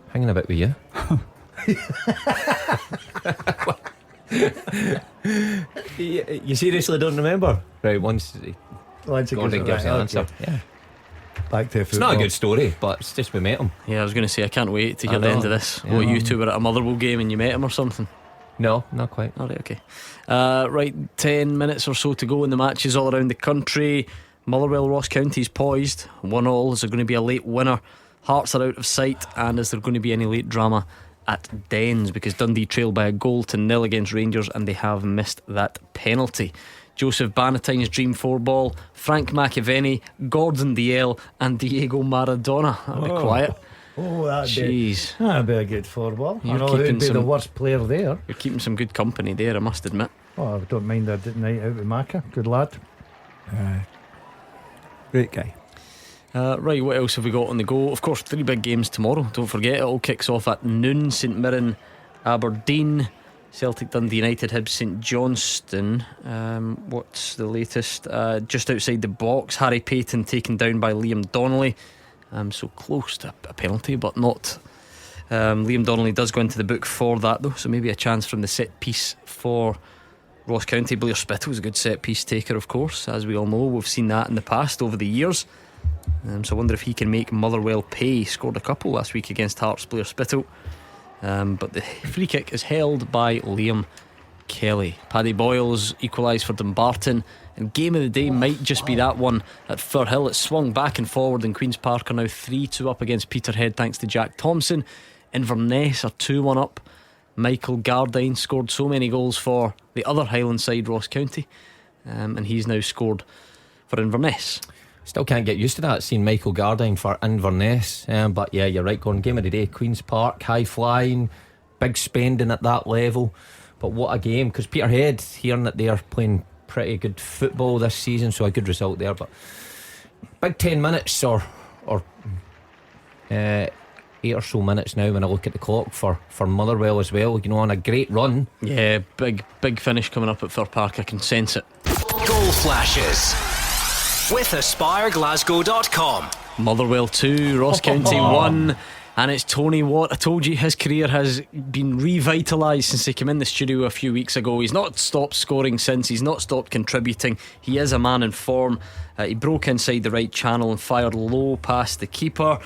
Hanging about with you. You seriously don't remember? Right, once Gordon gives the answer. Yeah. Back to It's football. not a good story, but it's just we met him. Yeah, I was going to say, I can't wait to I hear the know. end of this. Yeah. What, you two were at a Motherwell game and you met him or something? No, not quite. Alright, okay. Right, 10 minutes or so to go in the matches all around the country. Motherwell Ross County's poised 1-1. Is there going to be a late winner? Hearts are out of sight. And is there going to be any late drama at Dens? Because Dundee trail by a 0-0 against Rangers and they have missed that penalty. Joseph Bannatyne's dream 4-ball, Frank McAvenny, Gordon Dalziel and Diego Maradona. That'll be quiet. Oh, that'd be a good 4-ball. I You're know who'd keeping be the some- worst player there. You're keeping some good company there, I must admit. Oh, I don't mind that night out with Macca. Good lad. Great guy. Right, what else have we got on the go? Of course, 3 big games tomorrow. Don't forget, it all kicks off at noon. St Mirren, Aberdeen, Celtic, Dundee United, Hibs, St Johnstone. What's the latest? Just outside the box, Harry Payton taken down by Liam Donnelly. So close to a penalty, but not. Liam Donnelly does go into the book for that, though. So maybe a chance from the set piece for Ross County. Blair Spittle's a good set piece taker, of course, as we all know. We've seen that in the past over the years. So I wonder if he can make Motherwell pay. Scored a couple last week against Hearts, Blair Spittle. But the free kick is held by Liam Kelly. Paddy Boyle's equalised for Dumbarton, and game of the day might just be that one at Firhill. It's swung back and forward, and Queen's Park are now 3-2 up against Peterhead thanks to Jack Thompson. Inverness are 2-1 up. Michael Gardine scored so many goals for the other Highland side, Ross County, and he's now scored for Inverness. Still can't get used to that, seeing Michael Gardine for Inverness. But yeah, you're right, Gordon. Game of the day, Queen's Park, high flying, big spending at that level. But what a game, because Peterhead, hearing that they're playing pretty good football this season, so a good result there. But big 10 minutes or 8 or so minutes now when I look at the clock for Motherwell as well, you know, on a great run. Yeah, big finish coming up at Fir Park. I can sense it. Goal flashes with AspireGlasgow.com. Motherwell 2, Ross County 1. And it's Tony Watt. I told you his career has been revitalised since he came in the studio a few weeks ago. He's not stopped scoring since. He's not stopped contributing. He is a man in form. He broke inside the right channel and fired low past the keeper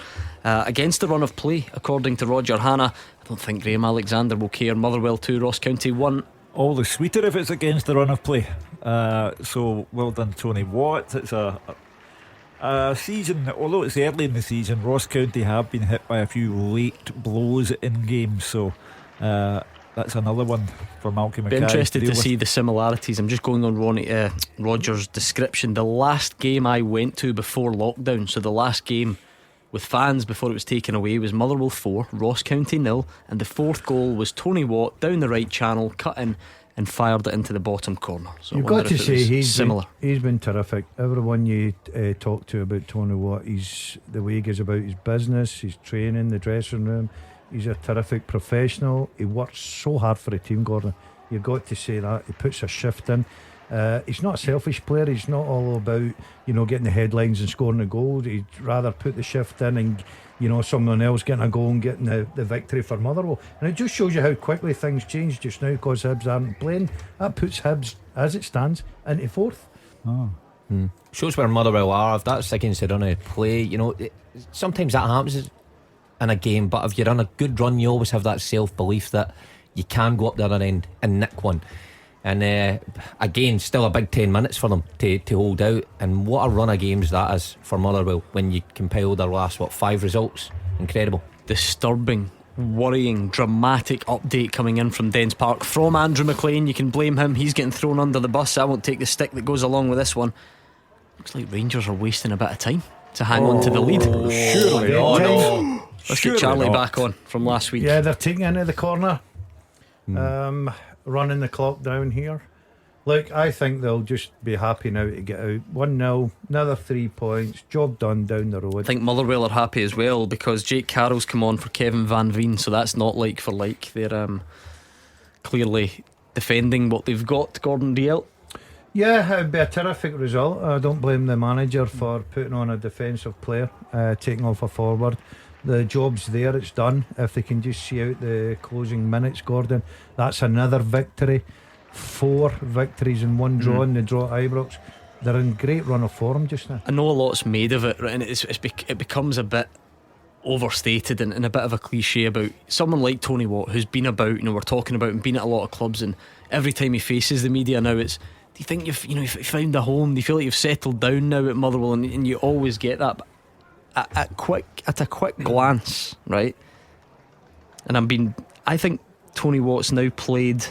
against the run of play, according to Roger Hanna. I don't think Graham Alexander will care. Motherwell 2, Ross County 1. All the sweeter if it's against the run of play. So well done, Tony Watt. It's a season, although it's early in the season, Ross County have been hit by a few late blows in games, so that's another one for Malcolm Be Mackay. interested to see the similarities. I'm just going on Roger's description. The last game I went to before lockdown, so the last game with fans before it was taken away, was Motherwell 4, Ross County 0, and the fourth goal was Tony Watt down the right channel, cut in and fired it into the bottom corner. So you've got to say he's similar. He's been terrific. Everyone you talk to about Tony Watt, he's the way he goes about his business, his training, the dressing room. He's a terrific professional. He works so hard for a team, Gordon. You've got to say that. He puts a shift in. He's not a selfish player. He's not all about, getting the headlines and scoring the goals. He'd rather put the shift in and, someone else getting a goal and getting the victory for Motherwell. And it just shows you how quickly things change just now because Hibs aren't playing. That puts Hibs, as it stands, into fourth. Shows where Motherwell are. If that's against their own play, sometimes that happens in a game, but if you're on a good run, you always have that self-belief that you can go up the other end and nick one. And again, still a big 10 minutes for them to hold out. And what a run of games that is for Motherwell when you compile their last 5 results. Incredible. Disturbing, worrying, dramatic update coming in from Dens Park from Andrew McLean. You can blame him, he's getting thrown under the bus. I won't take the stick that goes along with this one. Looks like Rangers are wasting a bit of time to hang on to the lead. Surely not. Let's get Charlie back on from last week. Yeah, they're taking it into the corner. Running the clock down here. Look, I think they'll just be happy now to get out 1-0, another 3 points, job done down the road. I think Motherwell are happy as well because Jake Carroll's come on for Kevin Van Veen, so that's not like for like. They're clearly defending what they've got. Gordon DL. Yeah, it'd be a terrific result. I don't blame the manager for putting on a defensive player, taking off a forward. The job's there, it's done. If they can just see out the closing minutes, Gordon, that's another victory. 4 victories in 1 draw, and they draw at Ibrox. They're in great run of form just now. I know a lot's made of it, right, and it becomes a bit overstated and a bit of a cliche about someone like Tony Watt, who's been about, we're talking about and been at a lot of clubs, and every time he faces the media now, it's, do you think you've found a home? Do you feel like you've settled down now at Motherwell? And you always get that. But at a quick glance, right? And I think Tony Watt's now played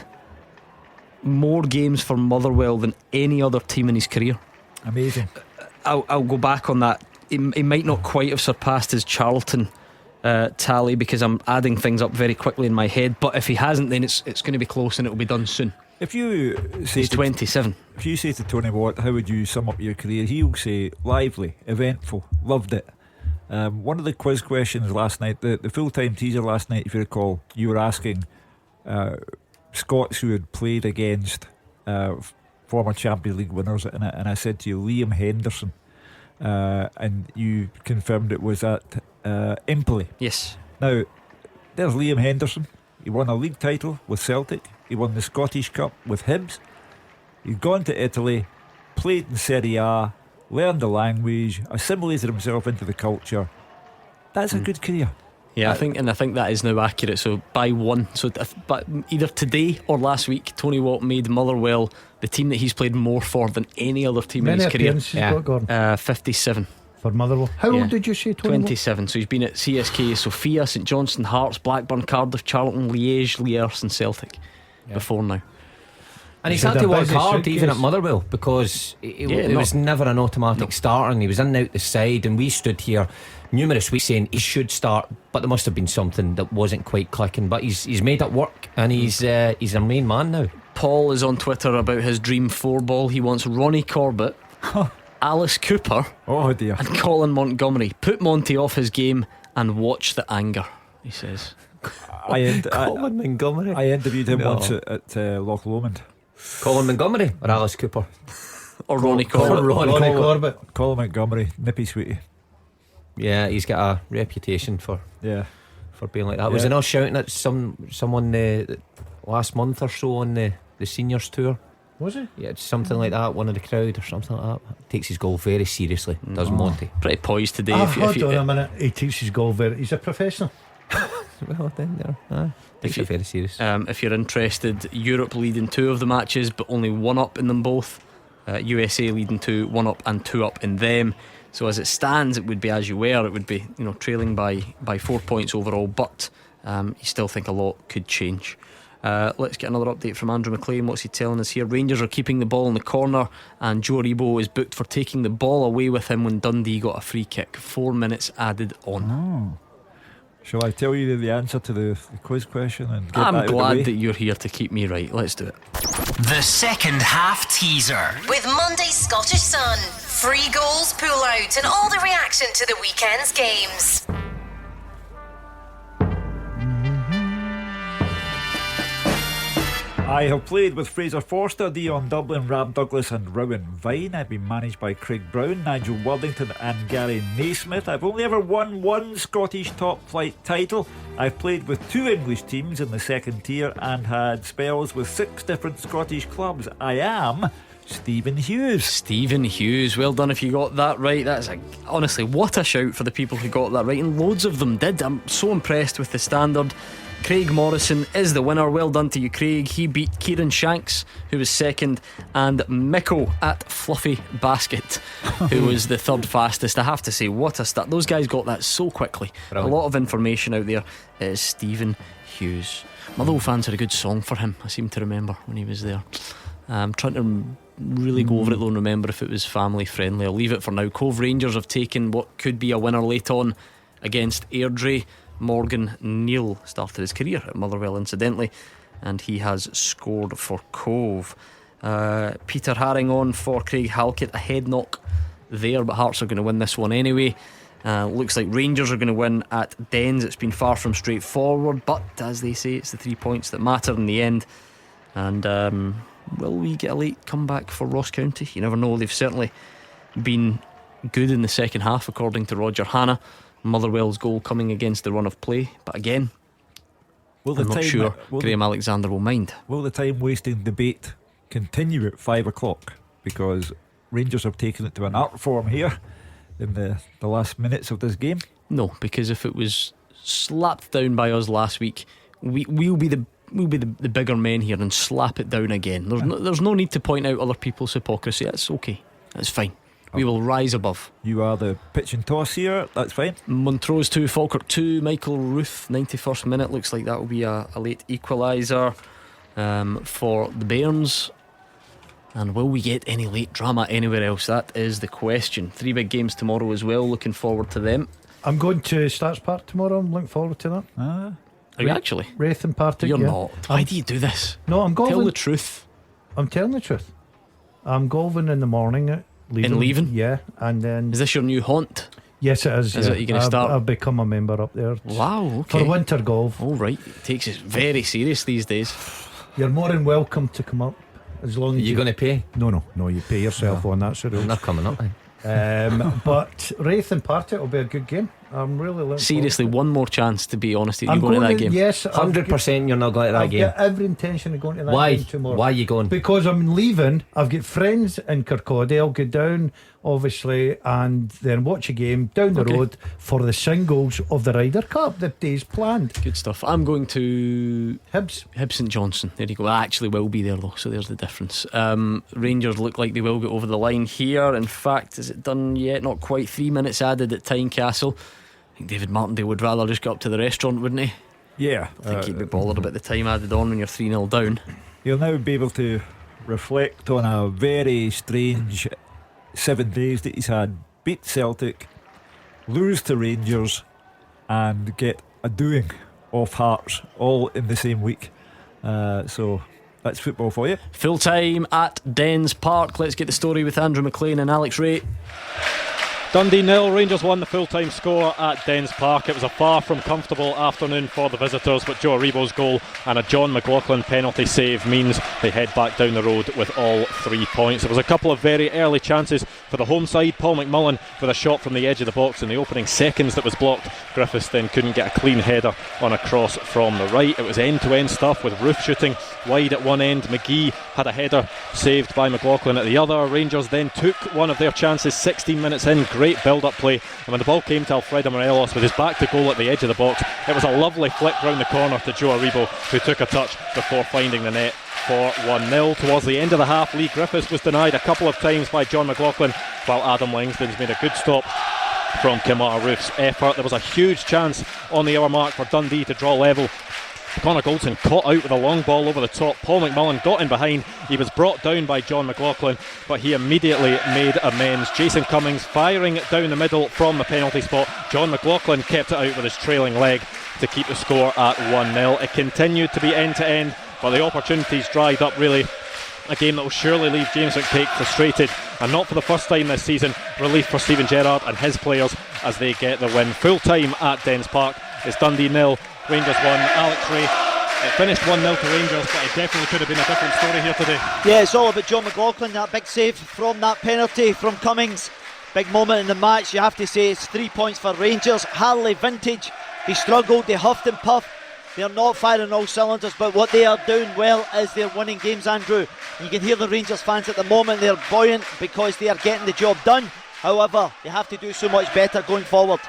more games for Motherwell than any other team in his career. Amazing. I'll go back on that. He might not quite have surpassed his Charlton tally because I'm adding things up very quickly in my head. But if he hasn't, then it's going to be close and it'll be done soon. If you say He's 27. If you say to Tony Watt, how would you sum up your career? He'll say lively, eventful, loved it. One of the quiz questions last night, the full-time teaser last night, if you recall, you were asking Scots who had played against former Champions League winners, and I said to you Liam Henderson, and you confirmed it was at Empoli. Yes. Now there's Liam Henderson. He won a league title with Celtic. He won the Scottish Cup with Hibs. He's gone to Italy, played in Serie A, learned the language, assimilated himself into the culture. That's a good career. Yeah, I think that is now accurate. So by one, but either today or last week, Tony Watt made Motherwell the team that he's played more for than any other team in his career. Got, Gordon? 57 for Motherwell. How old did you say, Tony? 27. So he's been at CSK, Sofia, St Johnstone, Hearts, Blackburn, Cardiff, Charlton, Liège, Lierse and Celtic before now. And he's had to work hard even at Motherwell because it was never an automatic start, and he was in and out the side, and we stood here numerous weeks saying he should start, but there must have been something that wasn't quite clicking. But he's made it work, and he's our main man now. Paul is on Twitter about his dream 4-ball. He wants Ronnie Corbett, Alice Cooper, oh dear, and Colin Montgomery. Put Monty off his game and watch the anger, he says. Colin Montgomery. I interviewed him once at Loch Lomond. Colin Montgomery or Alice Cooper or Ronnie Corbett. Ronnie Corbett. Colin Montgomery, nippy sweetie. Yeah, he's got a reputation for being like that. Was he not shouting at someone last month or so on the seniors tour? Was he? Yeah, something like that. One of the crowd or something like that. Takes his golf very seriously. Does Monty? Pretty poised today. Hold on a minute. He takes his golf very. He's a professional. Well, then takes it very serious. If you're interested, Europe leading 2 of the matches, but only 1 up in them both. USA leading 2, 1 up and 2 up in them. So as it stands, it would be as you were. It would be trailing by 4 points overall, but you still think a lot could change. Let's get another update from Andrew McLean. What's he telling us here? Rangers are keeping the ball in the corner, and Joe Aribo is booked for taking the ball away with him when Dundee got a free kick. 4 minutes added on. Shall I tell you the answer to the quiz question? And I'm glad that you're here to keep me right. Let's do it. The second half teaser with Monday's Scottish Sun. Free goals, pull out, and all the reaction to the weekend's games. I have played with Fraser Forster, Dion Dublin, Rab Douglas and Rowan Vine. I've been managed by Craig Brown, Nigel Worthington and Gary Naismith. I've only ever won one Scottish top flight title. I've played with 2 English teams in the second tier and had spells with 6 different Scottish clubs. I am Stephen Hughes. Stephen Hughes, well done if you got that right. Honestly, what a shout for the people who got that right, and loads of them did. I'm so impressed with the standard. Craig Morrison is the winner. Well done to you, Craig. He beat Kieran Shanks, who was second, and Mickle at Fluffy Basket, who was the third fastest. I have to say, what a start. Those guys got that so quickly. Brilliant. A lot of information out there. It is Stephen Hughes. Motherwell fans had a good song for him, I seem to remember, when he was there. I'm trying to really go over it though and remember if it was family friendly. I'll leave it for now. Cove Rangers have taken what could be a winner late on against Airdrie. Morgan Neal started his career at Motherwell, incidentally, and he has scored for Cove. Peter Haring on for Craig Halkett. A head knock there, but Hearts are going to win this one anyway. Looks like Rangers are going to win at Dens. It's been far from straightforward, but as they say, it's the 3 points that matter in the end. And will we get a late comeback for Ross County? You never know. They've certainly been good in the second half, according to Roger Hanna. Motherwell's goal coming against the run of play, but again, I'm not sure Graham Alexander will mind. Will the time wasting debate continue at 5 o'clock? Because Rangers have taken it to an art form here in the last minutes of this game. No, because if it was slapped down by us last week, we'll be the bigger men here and slap it down again. There's no need to point out other people's hypocrisy. That's okay, that's fine. We will rise above. You are the pitch and toss here. That's fine. Montrose 2, Falkirk 2. Michael Ruth, 91st minute. Looks like that will be a late equaliser for the Bairns. And will we get any late drama anywhere else? That is the question. 3 big games tomorrow as well. Looking forward to them. I'm going to Starts Park tomorrow. I'm looking forward to that. Are you actually? Wraith and Partick. You're not. Why do you do this? No, I'm golfing. Tell the truth. I'm telling the truth. I'm golfing in the morning. Leaving? Yeah, and then. Is this your new haunt? Yes, it is. Is it? You're going to start? I've become a member up there. Wow, okay. For winter golf. All right. It takes it very serious these days. You're more than welcome to come up, as long as you going to pay? No, you pay yourself on that. I'm not coming up. But Wraith and Partick will be a good game. I'm really looking seriously one more chance, to be honest. You're I'm going to that game? Yes, 100% you're not going to that game. I've got every intention of going to that game tomorrow. Why are you going? Because I'm leaving. I've got friends in Kirkcaldy. I'll go down, obviously, and then watch a game down the road for the singles of the Ryder Cup. The day's planned. Good stuff. I'm going to Hibs St Johnstone. There you go. I actually will be there though, so there's the difference. Rangers look like they will get over the line here. In fact, is it done yet? Not quite. 3 minutes added at Tynecastle. I think David Martindale would rather just go up to the restaurant, wouldn't he? Yeah, I think he'd be bothered about the time added on when you're 3-0 down. He'll now be able to reflect on a very strange 7 days that he's had. Beat Celtic, lose to Rangers, and get a doing off Hearts all in the same week. So that's football for you. Full time at Dens Park. Let's get the story with Andrew McLean and Alex Ray. Dundee 0, Rangers won the full-time score at Dens Park. It was a far from comfortable afternoon for the visitors, but Joe Aribo's goal and a John McLaughlin penalty save means they head back down the road with all 3 points. There was a couple of very early chances for the home side. Paul McMullen with a shot from the edge of the box in the opening seconds that was blocked. Griffiths then couldn't get a clean header on a cross from the right. It was end-to-end stuff with Roof shooting wide at one end. McGee had a header saved by McLaughlin at the other. Rangers then took one of their chances 16 minutes in. Great build-up play, and when the ball came to Alfredo Morelos with his back to goal at the edge of the box, it was a lovely flick round the corner to Joe Aribo, who took a touch before finding the net for 1-0. Towards the end of the half, Lee Griffiths was denied a couple of times by John McLaughlin, while Adam Langston's made a good stop from Kamara Roof's effort. There was a huge chance on the hour mark for Dundee to draw level. Connor Goldson caught out with a long ball over the top. Paul McMullen got in behind. He was brought down by John McLaughlin, but he immediately made amends. Jason Cummings firing it down the middle from the penalty spot. John McLaughlin kept it out with his trailing leg to keep the score at 1-0. It continued to be end to end, but the opportunities dried up really. A game that will surely leave James McPake frustrated, and not for the first time this season. Relief for Stephen Gerrard and his players as they get the win. Full time at Dens Park. It's Dundee 0, Rangers 1. Alex Ray. It finished 1-0 to Rangers, but it definitely could have been a different story here today. Yeah, it's all about John McLaughlin, that big save from that penalty from Cummings. Big moment in the match, you have to say. It's 3 points for Rangers. Harley vintage, they struggled, they huffed and puffed. They're not firing all cylinders, but what they are doing well is they're winning games, Andrew. You can hear the Rangers fans at the moment, they're buoyant because they are getting the job done. However, they have to do so much better going forward.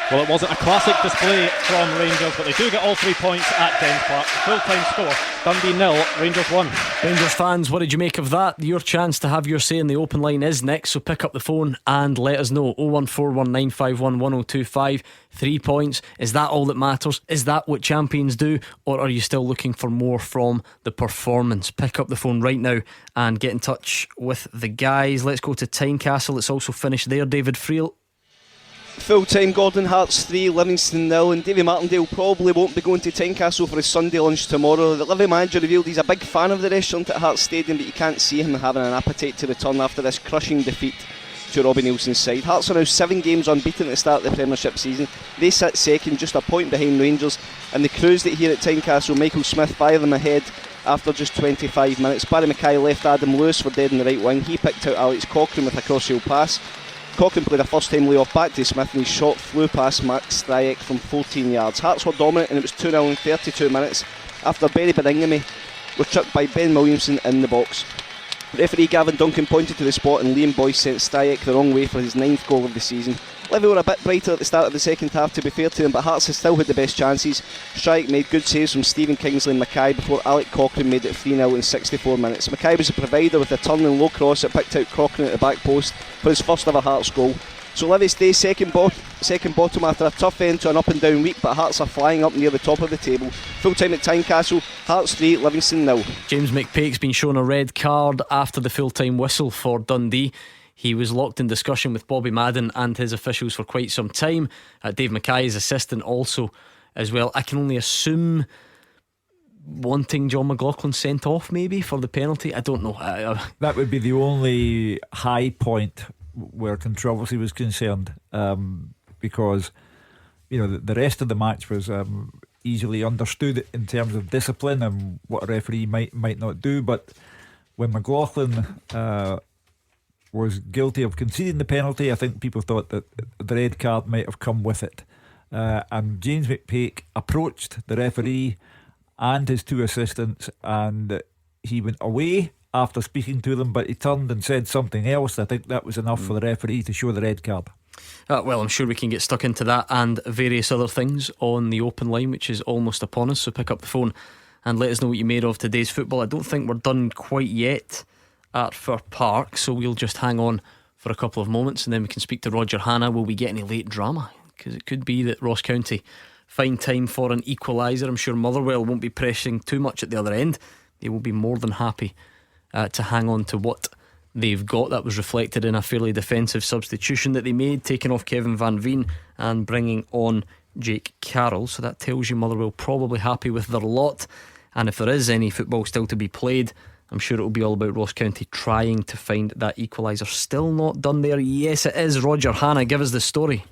Well, it wasn't a classic display from Rangers, but they do get all 3 points at Dens Park. Full-time score, Dundee 0, Rangers 1. Rangers fans, what did you make of that? Your chance to have your say in the open line is next, so pick up the phone and let us know. 01419511025. 3 points, is that all that matters? Is that what champions do? Or are you still looking for more from the performance? Pick up the phone right now and get in touch with the guys. Let's go to Tynecastle. It's also finished there. David Friel. Full time, Gordon, Hearts 3, Livingston 0, and Davy Martindale probably won't be going to Tynecastle for his Sunday lunch tomorrow. The Livy manager revealed he's a big fan of the restaurant at Hearts Stadium, but you can't see him having an appetite to return after this crushing defeat to Robbie Nielsen's side. Hearts are now 7 games unbeaten at the start of the Premiership season. They sit second, just a point behind Rangers, and the crews that here at Tynecastle, Michael Smith fire them ahead after just 25 minutes. Barry Mackay left Adam Lewis for dead in the right wing. He picked out Alex Cochrane with a crossfield pass. Cochrane played a first time lay-off back to Smith, and his shot flew past Max Stryjek from 14 yards. Hearts were dominant, and it was 2-0 in 32 minutes after Barry Biringame were chucked by Ben Williamson in the box. Referee Gavin Duncan pointed to the spot, and Liam Boyce sent Stryjek the wrong way for his 9th goal of the season. Livy were a bit brighter at the start of the second half, to be fair to them, but Hearts has still had the best chances. Stryjek made good saves from Stephen Kingsley and Mackay before Alec Cochrane made it 3-0 in 64 minutes. Mackay was the provider with a turn and low cross that picked out Cochrane at the back post for his first ever Hearts goal. So Livy stay second bottom after a tough end to an up and down week, but Hearts are flying up near the top of the table. Full time at Tynecastle, Hearts 3, Livingston 0. James McPake's been shown a red card after the full time whistle for Dundee. He was locked in discussion with Bobby Madden and his officials for quite some time. Dave Mackay's assistant also as well. I can only assume wanting John McLaughlin sent off maybe for the penalty. I don't know. That would be the only high point where controversy was concerned, because the rest of the match was easily understood in terms of discipline and what a referee might not do. But when McLaughlin was guilty of conceding the penalty, I think people thought that the red card might have come with it, and James McPake approached the referee and his 2 assistants, and he went away after speaking to them, but he turned and said something else. I think that was enough for the referee to show the red card. Well, I'm sure we can get stuck into that and various other things on the open line, which is almost upon us. So pick up the phone and let us know what you made of today's football. I don't think we're done quite yet at Fir Park, so we'll just hang on for a couple of moments and then we can speak to Roger Hanna. Will we get any late drama? Because it could be that Ross County find time for an equaliser. I'm sure Motherwell won't be pressing too much at the other end. They will be more than happy to hang on to what they've got. That was reflected in a fairly defensive substitution that they made, taking off Kevin Van Veen and bringing on Jake Carroll. So that tells you Motherwell probably happy with their lot, and if there is any football still to be played, I'm sure it will be all about Ross County trying to find that equaliser. Still not done there. Yes, it is. Roger Hanna, give us the story.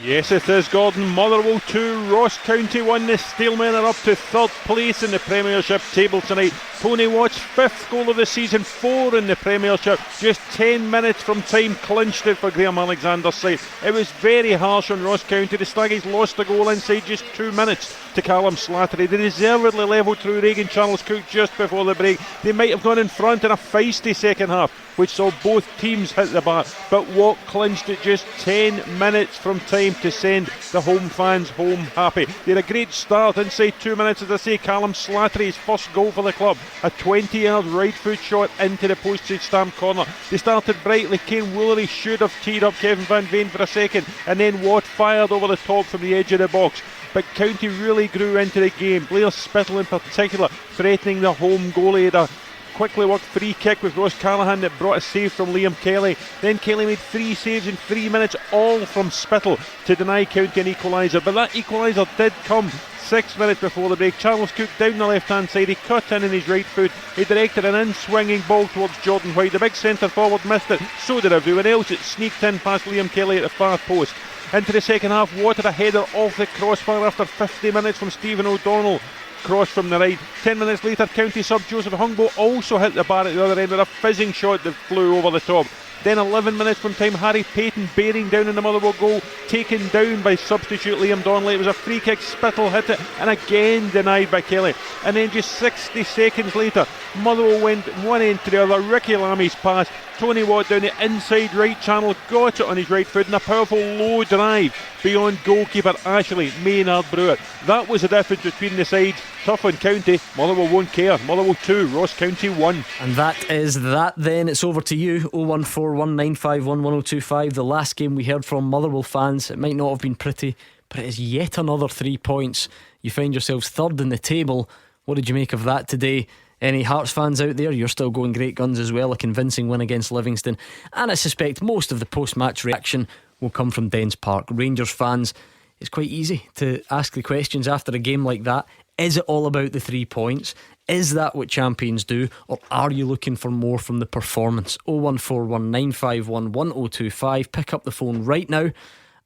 Yes, it is, Gordon. Motherwell 2, Ross County 1. The Steelmen are up to 3rd place in the Premiership table tonight. Tony Watt's 5th goal of the season, 4 in the Premiership. Just 10 minutes from time clinched it for Graham Alexander's side. It was very harsh on Ross County. The Staggies lost a goal inside just 2 minutes to Callum Slattery. They deservedly levelled through Regan Charles Cook just before the break. They might have gone in front in a feisty second half, which saw both teams hit the bar, but Watt clinched it just 10 minutes from time to send the home fans home happy. They had a great start inside 2 minutes, as I say. Callum Slattery's first goal for the club, a 20-yard right foot shot into the postage stamp corner. They started brightly. Kane Woolery should have teed up Kevin Van Veen for a second, and then Watt fired over the top from the edge of the box. But County really grew into the game. Blair Spittle in particular threatening the home goalie. Had a quickly worked free kick with Ross Callahan that brought a save from Liam Kelly. Then Kelly made 3 saves in 3 minutes, all from Spittle, to deny County an equaliser. But that equaliser did come 6 minutes before the break. Charles Cook down the left hand side. He cut in his right foot. He directed an in-swinging ball towards Jordan White. The big centre forward missed it. So did everyone else. It sneaked in past Liam Kelly at the far post. Into the second half, Watt had a header off the crossbar after 50 minutes from Stephen O'Donnell. cross from the right. 10 minutes later, County sub Joseph Hungbo also hit the bar at the other end with a fizzing shot that flew over the top. Then 11 minutes from time, Harry Payton bearing down in the Motherwell goal, taken down by substitute Liam Donnelly. It was a free kick, Spittle hit it and again denied by Kelly. And then just 60 seconds later, Motherwell went one end to the other. Ricky Lammy's pass, Tony Watt down the inside right channel, got it on his right foot in a powerful low drive beyond goalkeeper Ashley Maynard Brewer. That was the difference between the sides. Tough on County, Motherwell won't care. Motherwell 2, Ross County 1. And that is that then. It's over to you. 01419511025. The last game we heard from Motherwell fans. It might not have been pretty, but it is yet another 3 points. You find yourselves third in the table. What did you make of that today? Any Hearts fans out there? You're still going great guns as well. A convincing win against Livingston. And I suspect most of the post-match reaction will come from Dens Park. Rangers fans, it's quite easy to ask the questions after a game like that. Is it all about the 3 points? Is that what champions do? Or are you looking for more from the performance? 01419511025. Pick up the phone right now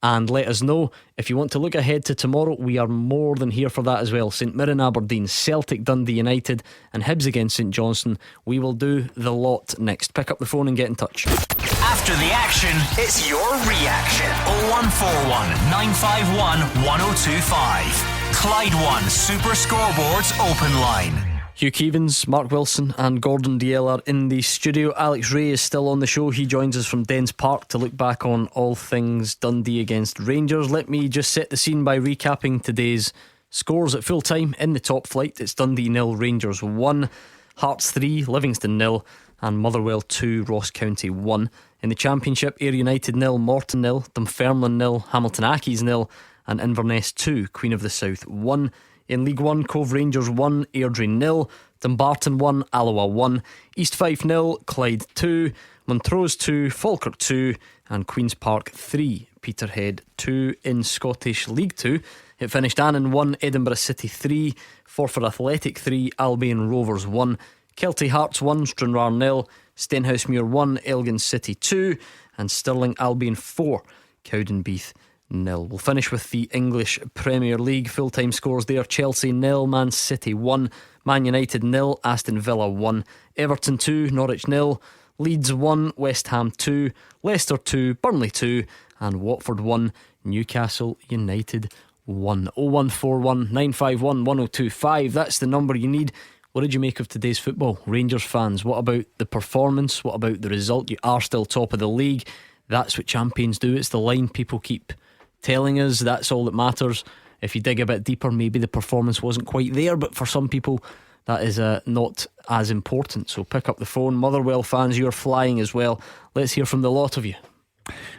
and let us know. If you want to look ahead to tomorrow, we are more than here for that as well. St Mirren Aberdeen, Celtic Dundee United and Hibs against St Johnstone. We will do the lot next. Pick up the phone and get in touch. After the action, it's your reaction. 0141 951 1025. Clyde One Super Scoreboards Open Line. Hugh Keevins, Mark Wilson and Gordon Dalziel are in the studio. Alex Ray is still on the show. He joins us from Dens Park to look back on all things Dundee against Rangers. Let me just set the scene by recapping today's scores at full time. In the top flight, it's Dundee 0, Rangers 1, Hearts 3, Livingston 0 and Motherwell 2, Ross County 1. In the Championship, Ayr United 0, Morton 0, Dunfermline 0, Hamilton Accies 0 and Inverness 2, Queen of the South 1. In League 1, Cove Rangers 1, Airdrie 0, Dumbarton 1, Alloa 1, East Fife 0, Clyde 2, Montrose 2, Falkirk 2 and Queen's Park 3, Peterhead 2. In Scottish League 2, it finished Annan 1, Edinburgh City 3, Forfar Athletic 3, Albion Rovers 1, Kelty Hearts 1, Stranraer 0, Stenhousemuir 1, Elgin City 2 and Stirling Albion 4, Cowdenbeath 0. We'll finish with the English Premier League. Full-time scores there: Chelsea 0, Man City 1, Man United 0, Aston Villa 1, Everton 2, Norwich 0, Leeds 1, West Ham 2, Leicester 2, Burnley 2 and Watford 1, Newcastle United 1. 0141 951 1025. That's the number you need. What did you make of today's football, Rangers fans? What about the performance? What about the result? You are still top of the league. That's what champions do. It's the line people keep telling us. That's all that matters. If you dig a bit deeper, maybe the performance wasn't quite there, but for some people that is not as important. So pick up the phone. Motherwell fans, you're flying as well. Let's hear from the lot of you.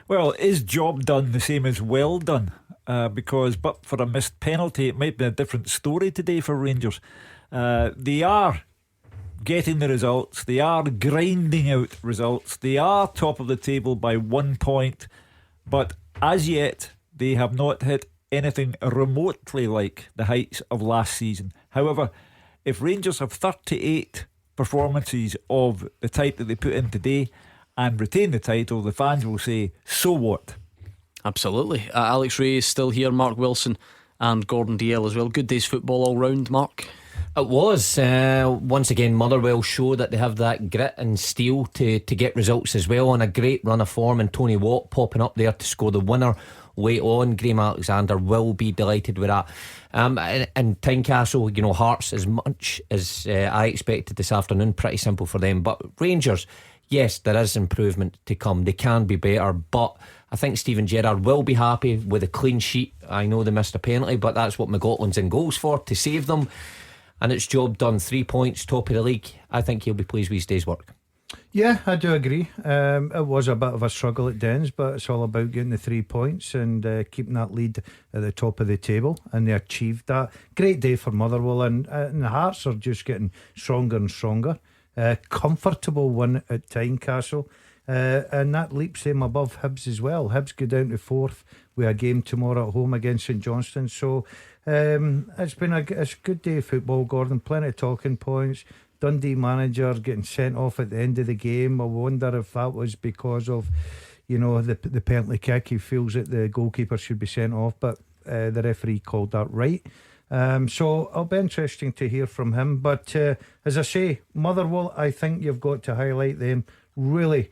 Well, is job done the same as well done? Because but for a missed penalty, it might be a different story today for Rangers. They are getting the results. They are grinding out results. They are top of the table by 1 point, but as yet they have not hit anything remotely like the heights of last season. However, if Rangers have 38 performances of the type that they put in today and retain the title, the fans will say, so what? Absolutely. Alex Ray is still here, Mark Wilson and Gordon Dalziel as well. Good day's football all round, Mark. It was. Once again, Motherwell show that they have that grit and steel to get results as well, on a great run of form, and Tony Watt popping up there to score the winner late on. Graham Alexander will be delighted with that. And Tynecastle, you know, Hearts, as much as I expected this afternoon, pretty simple for them. But Rangers, yes, there is improvement to come. They can be better, but I think Stephen Gerrard will be happy with a clean sheet. I know they missed a penalty, but that's what McLaughlin's in goals for, to save them. And it's job done. 3 points, top of the league. I think he'll be pleased with his day's work. Yeah, I do agree. It was a bit of a struggle at Dens, but it's all about getting the 3 points and keeping that lead at the top of the table, and they achieved that. Great day for Motherwell, and the Hearts are just getting stronger and stronger. Comfortable win at Tynecastle, and that leaps them above Hibs as well. Hibs go down to 4th with a game tomorrow at home against St Johnstone. So it's been a good day of football, Gordon. Plenty of talking points. Dundee manager getting sent off at the end of the game. I wonder if that was because of, you know, the penalty kick. He feels that the goalkeeper should be sent off, but the referee called that right. So it'll be interesting to hear from him. But as I say, Motherwell, I think you've got to highlight them. Really,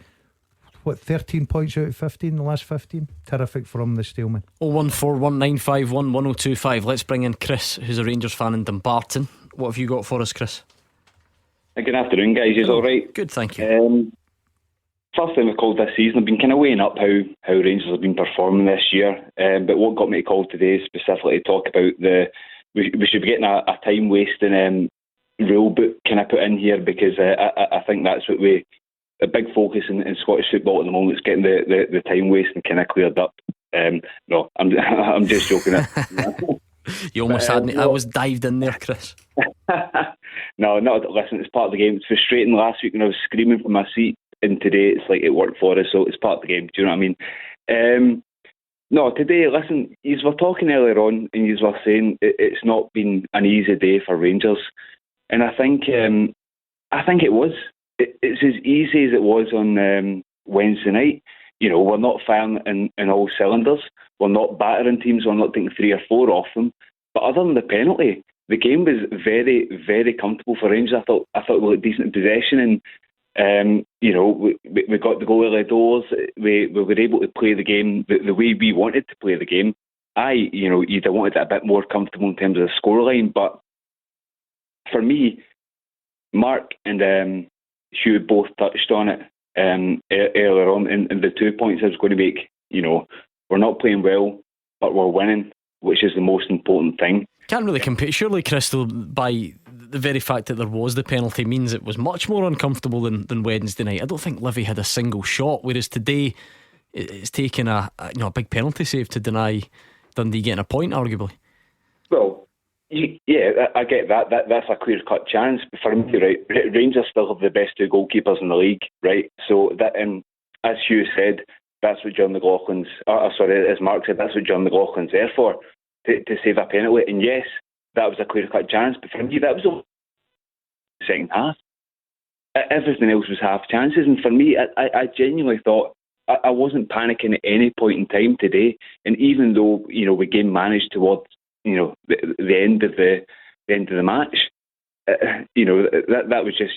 13 points out of 15 the last 15? Terrific from the Steelmen. 01419511025. Let's bring in Chris, who's a Rangers fan in Dumbarton. What have you got for us, Chris? Good afternoon, guys. Is all right? Good, thank you. First time I called this season, I've been kind of weighing up how Rangers have been performing this year. But what got me to call today is specifically to talk about we should be getting a time wasting rule book kind of put in here, because I think that's what a big focus in Scottish football at the moment is getting the time wasting kind of cleared up. No, I'm just joking. You almost had me. I was dived in there, Chris. No, listen, it's part of the game. It's frustrating last week when I was screaming from my seat, and today it's like it worked for us, so it's part of the game. Do you know what I mean? No, today, listen, you were talking earlier on, and you were saying it's not been an easy day for Rangers, and I think it was. It's as easy as it was on Wednesday night. You know, we're not firing in all cylinders. We're not battering teams. We're not taking 3 or 4 off them. But other than the penalty, the game was very, very comfortable for Rangers. I thought we had decent possession, and you know, we got the goal early doors. We were able to play the game the way we wanted to play the game. You'd have wanted it a bit more comfortable in terms of the scoreline. But for me, Mark and Hugh both touched on it earlier on, and the 2 points I was going to make. You know, we're not playing well, but we're winning, which is the most important thing. Can't really compare. Surely, Crystal, by the very fact that there was the penalty, means it was much more uncomfortable than Wednesday night. I don't think Livy had a single shot, whereas today it's taken a big penalty save to deny Dundee getting a point, arguably. Well, yeah, I get that. That's a clear-cut chance. But for me, right, Rangers still have the best 2 goalkeepers in the league, right? So that, as Hugh said, that's what John McLaughlin's. As Mark said, that's what John McLaughlin's there for, to save a penalty. And yes, that was a clear-cut chance. But for me, that was the second half. Everything else was half chances. And for me, I genuinely thought I wasn't panicking at any point in time today. And even though we game managed towards the end of the match, that was just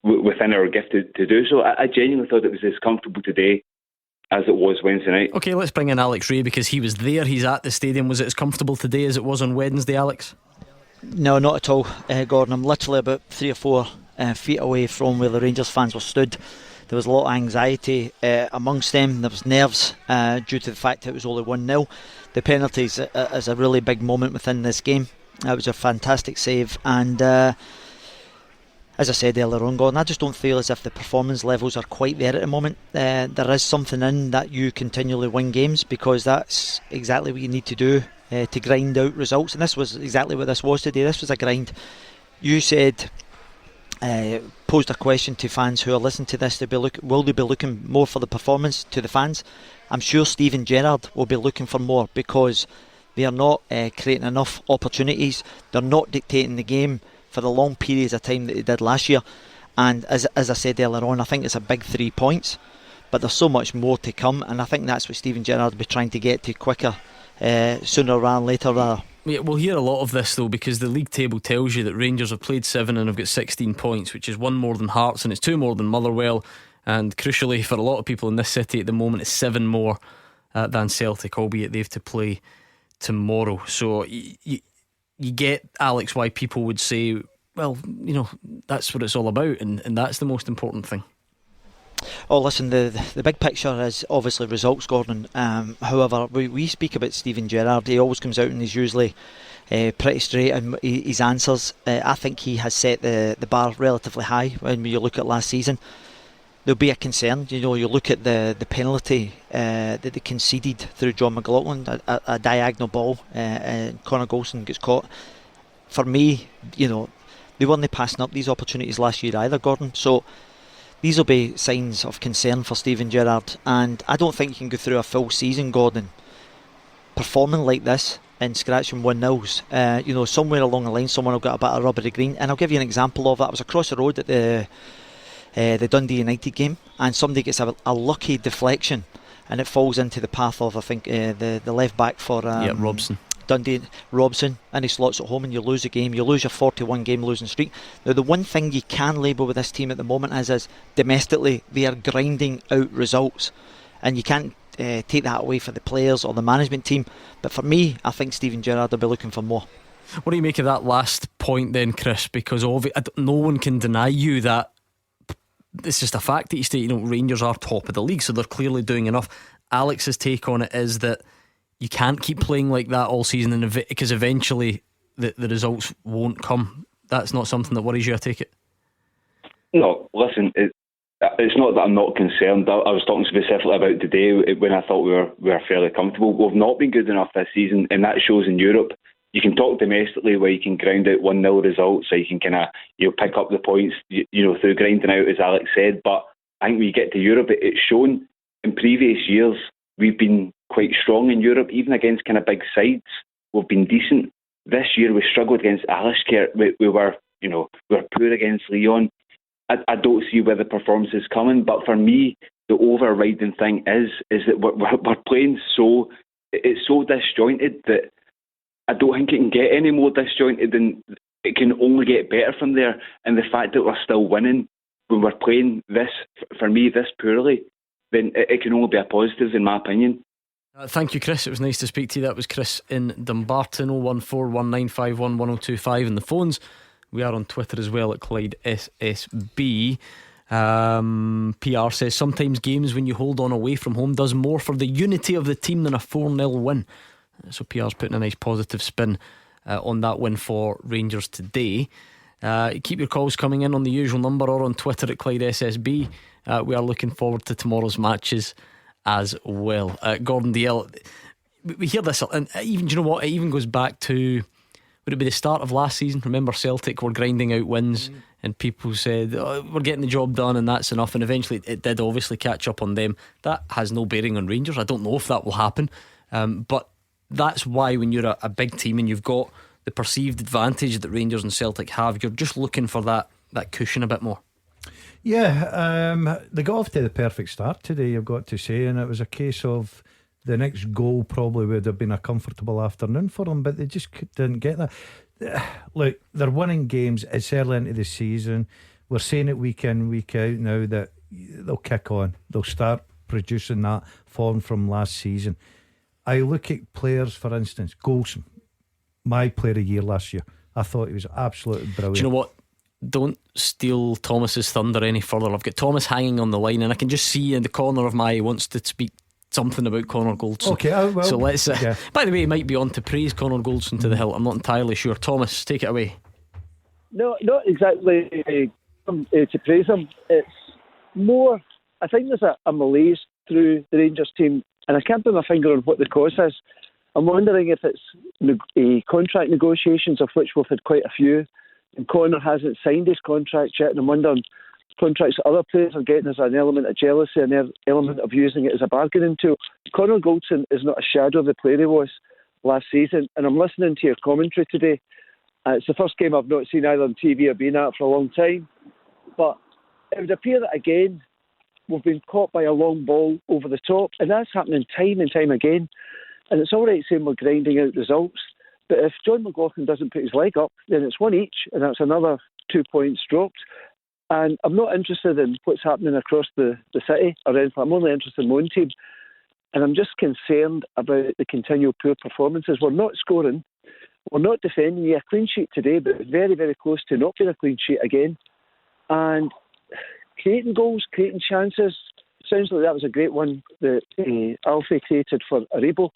within our gift to do so. I genuinely thought it was as comfortable today as it was Wednesday night. Okay, let's bring in Alex Ray, because he was there, he's at the stadium. Was it as comfortable today as it was on Wednesday, Alex? No, not at all, Gordon. I'm literally about 3 or 4 feet away from where the Rangers fans were stood. There was a lot of anxiety amongst them. There was nerves due to the fact that it was only 1-0. The penalties is a really big moment within this game. It was a fantastic save, and as I said earlier on, Gordon, I just don't feel as if the performance levels are quite there at the moment. There is something in that you continually win games, because that's exactly what you need to do to grind out results, and this was exactly what this was today. This was a grind. You said, posed a question to fans who are listening to this, will they be looking more for the performance to the fans? I'm sure Steven Gerrard will be looking for more, because they are not creating enough opportunities. They're not dictating the game for the long periods of time that they did last year. And as I said earlier on, I think it's a big 3 points, but there's so much more to come, and I think that's what Steven Gerrard will be trying to get to quicker, sooner rather than later rather. Yeah, we'll hear a lot of this though, because the league table tells you that Rangers have played 7 and have got 16 points, which is 1 more than Hearts, and it's 2 more than Motherwell, and crucially for a lot of people in this city at the moment, it's 7 more than Celtic, albeit they have to play tomorrow. So you get, Alex, why people would say, well, that's what it's all about, and that's the most important thing. Oh, listen, the big picture is obviously results, Gordon. However, we speak about Steven Gerrard. He always comes out and he's usually pretty straight in his answers. I think he has set the bar relatively high when you look at last season. There'll be a concern. You look at the penalty that they conceded through John McLaughlin, a diagonal ball, and Connor Golson gets caught. For me, they weren't passing up these opportunities last year either, Gordon. So these will be signs of concern for Steven Gerrard, and I don't think you can go through a full season, Gordon, performing like this and scratching 1-0s. Somewhere along the line someone will get a bit of rubbery green, and I'll give you an example of that. I was across the road at the Dundee United game, and somebody gets a lucky deflection and it falls into the path of, I think, the left back for Robson. Dundee, Robson, and he slots at home, and you lose a game. You lose your 41 game losing streak. Now, the one thing you can label with this team at the moment is domestically they are grinding out results, and you can't take that away for the players or the management team. But for me, I think Steven Gerrard will be looking for more. What do you make of that last point then, Chris? Because no one can deny you that it's just a fact that you state, Rangers are top of the league, so they're clearly doing enough. Alex's take on it is that you can't keep playing like that all season, because eventually the results won't come. That's not something that worries you, I take it? No, listen, it's not that I'm not concerned. I was talking specifically about today when I thought we were fairly comfortable. We've not been good enough this season, and that shows in Europe. You can talk domestically where you can ground out 1-0 results, so you can kind of pick up the points through grinding out, as Alex said. But I think when you get to Europe, it's shown in previous years we've been quite strong in Europe, even against kind of big sides. We've been decent. This year we struggled against Alashkert. We were poor against Lyon. I don't see where the performance is coming, but for me, the overriding thing is that we're playing it's so disjointed that I don't think it can get any more disjointed, and it can only get better from there. And the fact that we're still winning when we're playing this poorly, then it can only be a positive, in my opinion. Thank you, Chris. It was nice to speak to you. That was Chris in Dumbarton. 01419511025 and the phones. We are on Twitter as well at Clyde SSB. PR says sometimes games when you hold on away from home does more for the unity of the team than a 4-0 win. So PR's putting a nice positive spin on that win for Rangers today. Keep your calls coming in on the usual number or on Twitter at Clyde SSB. We are looking forward to tomorrow's matches as well. Gordon DL, we hear this, and even, do you know what, it even goes back to, would it be the start of last season? Remember, Celtic were grinding out wins, and people said, we're getting the job done and that's enough, and eventually it did obviously catch up on them. That has no bearing on Rangers. I don't know if that will happen, but that's why when you're a big team and you've got the perceived advantage that Rangers and Celtic have, you're just looking for that cushion a bit more. Yeah, they got off to the perfect start today, you've got to say, and it was a case of the next goal probably would have been a comfortable afternoon for them, but they just didn't get that. Look, they're winning games, it's early into the season, we're saying it week in, week out now that they'll kick on, they'll start producing that form from last season. I look at players, for instance, Goldson, my player of the year last year. I thought he was absolutely brilliant. Do you know what? Don't steal Thomas's thunder any further. I've got Thomas hanging on the line, and I can just see in the corner of my eye wants to speak something about Connor Goldson. Okay, well, so let's. By the way, he might be on to praise Connor Goldson to the hilt. I'm not entirely sure. Thomas, take it away. No, not exactly to praise him. It's more, I think there's a malaise through the Rangers team, and I can't put my finger on what the cause is. I'm wondering if it's contract negotiations, of which we've had quite a few, and Connor hasn't signed his contract yet, and I'm wondering contracts that other players are getting as an element of jealousy, an element of using it as a bargaining tool. Connor Goldson is not a shadow of the player he was last season, and I'm listening to your commentary today. It's the first game I've not seen either on TV or been at for a long time, but it would appear that again we've been caught by a long ball over the top, and that's happening time and time again. And it's all right saying we're grinding out results, but if John McLaughlin doesn't put his leg up, then it's one each, and that's another 2 points dropped. And I'm not interested in what's happening across the city or anything. I'm only interested in my own team, and I'm just concerned about the continual poor performances. We're not scoring, we're not defending. Yeah, a clean sheet today, but very, very close to not being a clean sheet again. And creating goals, creating chances. Sounds like that was a great one that Alfie created for Aribo.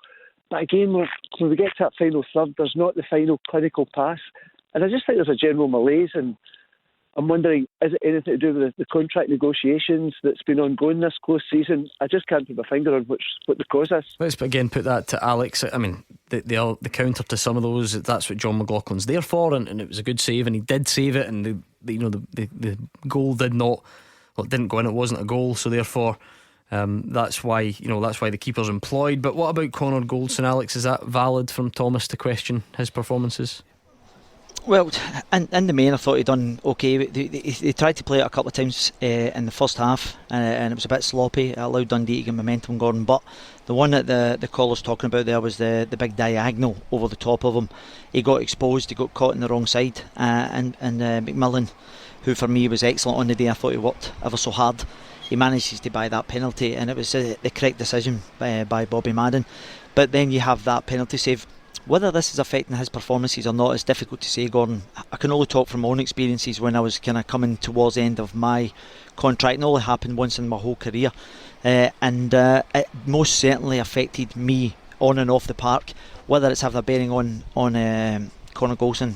But again, when we get to that final third, there's not the final clinical pass. And I just think there's a general malaise. And I'm wondering, is it anything to do with the contract negotiations that's been ongoing this close season? I just can't put my finger on what the cause is. Let's again put that to Alex. I mean, the counter to some of those, that's what John McLaughlin's there for, and it was a good save, and he did save it, and the goal didn't go in. It wasn't a goal, so therefore that's why the keeper's employed. But what about Connor Goldson, Alex? Is that valid from Thomas to question his performances? Well, in the main, I thought he'd done okay. They tried to play it a couple of times in the first half, and it was a bit sloppy. It allowed Dundee to get momentum going, but The one that the caller's talking about there was the big diagonal over the top of him. He got exposed, he got caught on the wrong side, and McMillan, who for me was excellent on the day, I thought he worked ever so hard. He manages to buy that penalty, and it was the correct decision by Bobby Madden. But then you have that penalty save. Whether this is affecting his performances or not is difficult to say, Gordon. I can only talk from my own experiences when I was kind of coming towards the end of my contract. It only happened once in my whole career, and it most certainly affected me on and off the park. Whether it's having a bearing on Connor Goldson,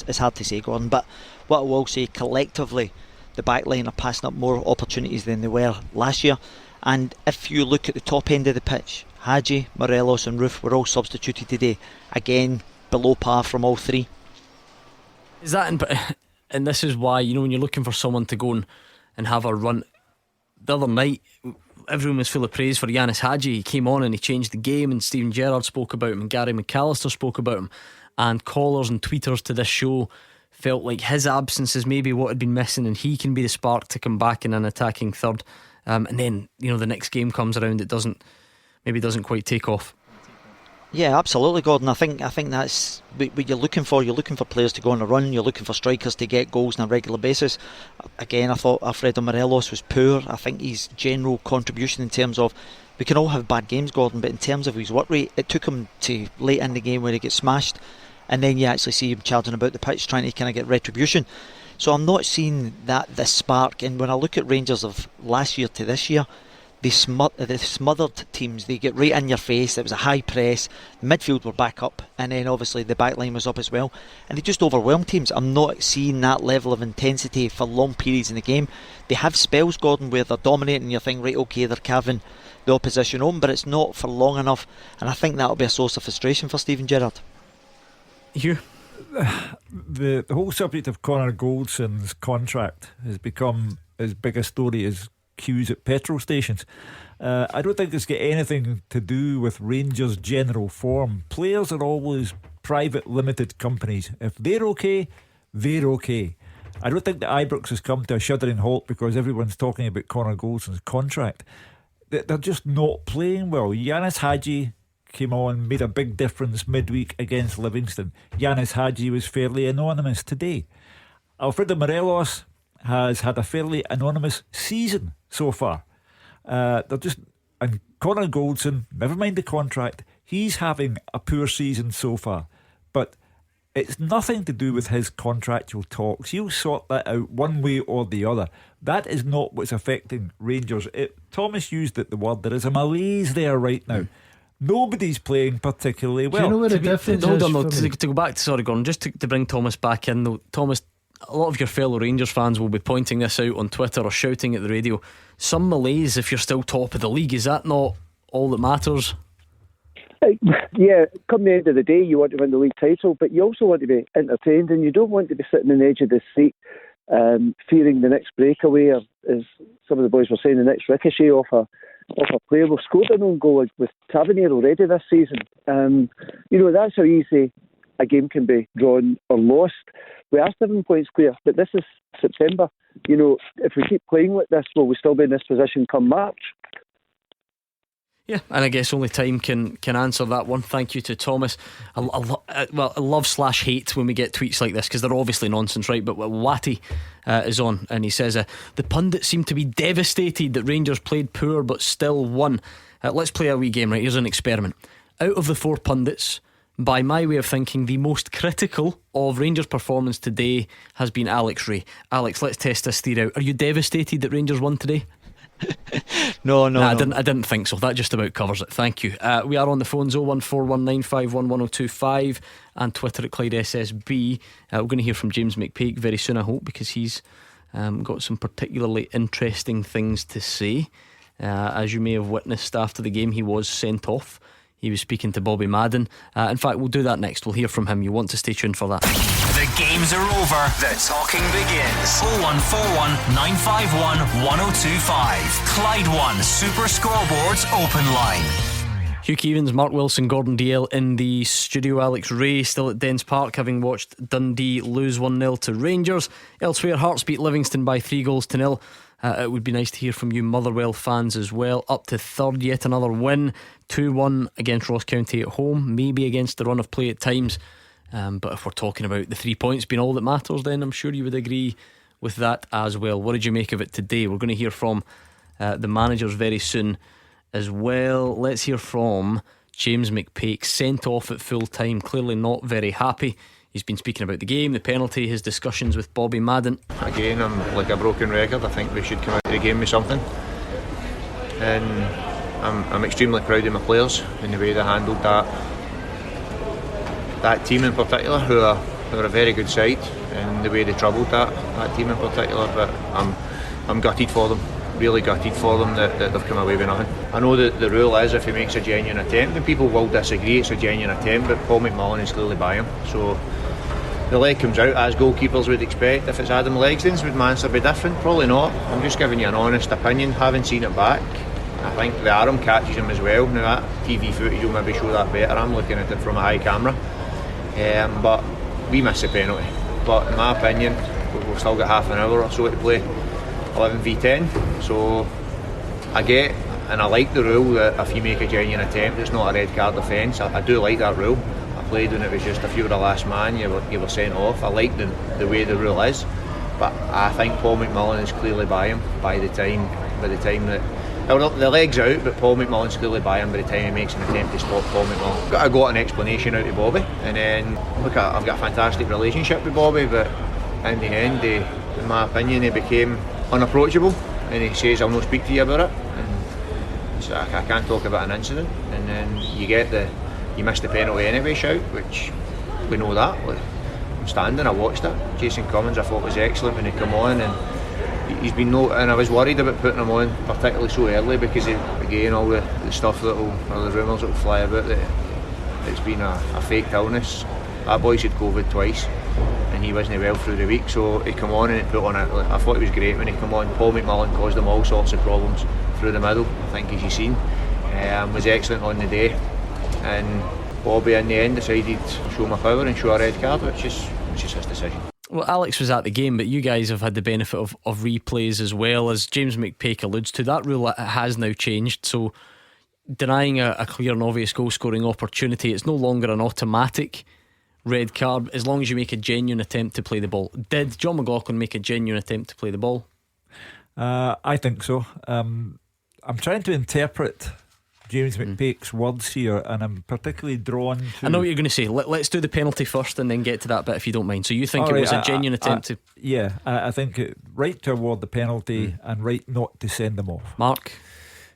it's hard to say, Gordon. But what I will say, collectively, the back line are passing up more opportunities than they were last year. And if you look at the top end of the pitch, Hadji, Morelos and Roof were all substituted today. Again, below par from all three. Is that and this is why, you know, when you're looking for someone to go and have a run. The other night, everyone was full of praise for Yanis Hadji. He came on and he changed the game, and Stephen Gerrard spoke about him and Gary McAllister spoke about him, and callers and tweeters to this show felt like his absence is maybe what had been missing, and he can be the spark to come back in an attacking third. And then, you know, the next game comes around, it doesn't quite take off. Yeah, absolutely, Gordon. I think that's what you're looking for. You're looking for players to go on a run. You're looking for strikers to get goals on a regular basis. Again, I thought Alfredo Morelos was poor. I think his general contribution in terms of, we can all have bad games, Gordon, but in terms of his work rate, it took him to late in the game where he gets smashed, and then you actually see him charging about the pitch trying to kind of get retribution. So I'm not seeing the spark. And when I look at Rangers of last year to this year, they smothered teams. They get right in your face. It was a high press. The midfield were back up, and then obviously the back line was up as well, and they just overwhelmed teams. I'm not seeing that level of intensity for long periods in the game. They have spells, Gordon, where they're dominating and you think, right, okay, they're carving the opposition home, but it's not for long enough, and I think that'll be a source of frustration for Stephen Gerrard. You? The whole subject of Connor Goldson's contract has become as big a story as queues at petrol stations. I don't think it's got anything to do with Rangers' general form. Players are always private limited companies. If they're okay, they're okay. I don't think that Ibrox has come to a shuddering halt because everyone's talking about Connor Goldson's contract. They're just not playing well. Yanis Hadji came on, made a big difference midweek against Livingston. Yanis Hadji was fairly anonymous today. Alfredo Morelos has had a fairly anonymous season so far. And Connor Goldson, never mind the contract, he's having a poor season so far. But it's nothing to do with his contractual talks. He'll sort that out one way or the other. That is not what's affecting Rangers. Thomas used the word, there is a malaise there right now. Nobody's playing particularly well. Do you know where the difference is? To go back to, sorry, Gordon, just to bring Thomas back in though. Thomas, a lot of your fellow Rangers fans will be pointing this out on Twitter or shouting at the radio. Some malaise if you're still top of the league. Is that not all that matters? Yeah, come the end of the day, you want to win the league title, but you also want to be entertained, and you don't want to be sitting on the edge of the seat fearing the next breakaway, or, as some of the boys were saying, the next ricochet off a player. We've scored an own goal with Tavernier already this season. That's how easy a game can be drawn or lost. We are 7 points clear, but this is September. If we keep playing like this, will we still be in this position come March? Yeah, and I guess only time can answer that one. Thank you to Thomas. I love/hate when we get tweets like this, because they're obviously nonsense, right? But Watty is on, and he says the pundits seem to be devastated that Rangers played poor but still won. Let's play a wee game, right? Here's an experiment. Out of the four pundits, by my way of thinking, the most critical of Rangers' performance today has been Alex Ray. Alex, let's test this theory out. Are you devastated that Rangers won today? No. I didn't think so. That just about covers it. Thank you. We are on the phones 01419511025 and Twitter at Clyde SSB. We're going to hear from James McPake very soon, I hope, because he's got some particularly interesting things to say. As you may have witnessed after the game, he was sent off. He was speaking to Bobby Madden. In fact, we'll do that next. We'll hear from him. You want to stay tuned for that. The games are over. The talking begins. 0141 951 1025. Clyde One Super Scoreboards Open Line. Hugh Keevans, Mark Wilson, Gordon DL in the studio. Alex Ray still at Dens Park, having watched Dundee lose 1-0 to Rangers. Elsewhere, Hearts beat Livingston by 3-0. It would be nice to hear from you Motherwell fans as well. Up to third, yet another win, 2-1 against Ross County at home, maybe against the run of play at times, but if we're talking about the 3 points being all that matters, then I'm sure you would agree with that as well. What did you make of it today? We're going to hear from the managers very soon as well. Let's hear from James McPake, sent off at full time, clearly not very happy. He's been speaking about the game, the penalty, his discussions with Bobby Madden. Again, I'm like a broken record. I think we should come out of the game with something, and I'm extremely proud of my players in the way they handled that team in particular, who are a very good side, and the way they troubled that team in particular. But I'm gutted for them, really gutted for them that they've come away with nothing. I know that the rule is if he makes a genuine attempt, and people will disagree, it's a genuine attempt, but Paul McMullen is clearly by him, so the leg comes out as goalkeepers would expect. If it's Adam Legzdins, would my answer be different? Probably not. I'm just giving you an honest opinion, having seen it back. I think the arm catches him as well. Now that TV footage will maybe show that better. I'm looking at it from a high camera, but we missed the penalty. But in my opinion, we've still got half an hour or so to play, 11v10. So I get, and I like the rule that if you make a genuine attempt, it's not a red card offence. I do like that rule. I played when it was just if you were the last man, you were sent off. I like the way the rule is, but I think Paul McMullen is clearly by him by the time that the leg's out, but Paul McMullen's clearly by him by the time he makes an attempt to stop Paul McMullen. I got an explanation out of Bobby, and then look, I've got a fantastic relationship with Bobby, but in the end, in my opinion, he became unapproachable, and he says I'll not speak to you about it, and so I can't talk about an incident, and then you missed the penalty anyway shout, which we know that. I'm standing, I watched it. Jason Cummins I thought was excellent when he came on, and he's been and I was worried about putting him on particularly so early because again all the stuff or the rumours that will fly about that it's been a fake illness. That boy's had COVID twice and he wasn't well through the week, so he come on and he put on it. I thought he was great when he come on. Paul McMullen caused him all sorts of problems through the middle, I think, as you've seen. Was excellent on the day, and Bobby in the end decided to show my power and show a red card, which is his decision. Well, Alex was at the game, but you guys have had the benefit of replays as well. As James McPake alludes to, that rule has now changed, so denying a clear and obvious goal scoring opportunity, it's no longer an automatic red card as long as you make a genuine attempt to play the ball. Did John McLaughlin make a genuine attempt to play the ball? I think so. I'm trying to interpret James McPake's words here, and I'm particularly drawn to... I know what you're going to say. Let's do the penalty first and then get to that bit if you don't mind. So you think it was a genuine attempt to... Yeah, I think right to award the penalty and right not to send them off. Mark?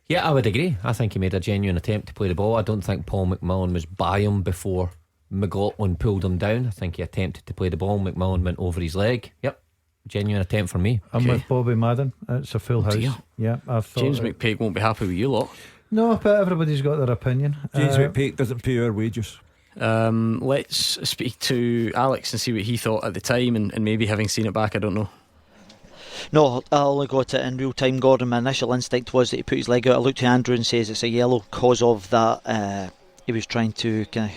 Yeah, I would agree. I think he made a genuine attempt to play the ball. I don't think Paul McMullen was by him before McLaughlin pulled him down. I think he attempted to play the ball. McMullen went over his leg. Yep, genuine attempt for me. I'm with Bobby Madden. It's a full house. Yeah, I thought James McPake won't be happy with you lot. No, but everybody's got their opinion. James McPake doesn't pay our wages. Let's speak to Alex and see what he thought at the time, and maybe having seen it back, I don't know. No, I only got it in real time, Gordon. My initial instinct was that he put his leg out. I looked to Andrew and says it's a yellow cause of that. He was trying to kind of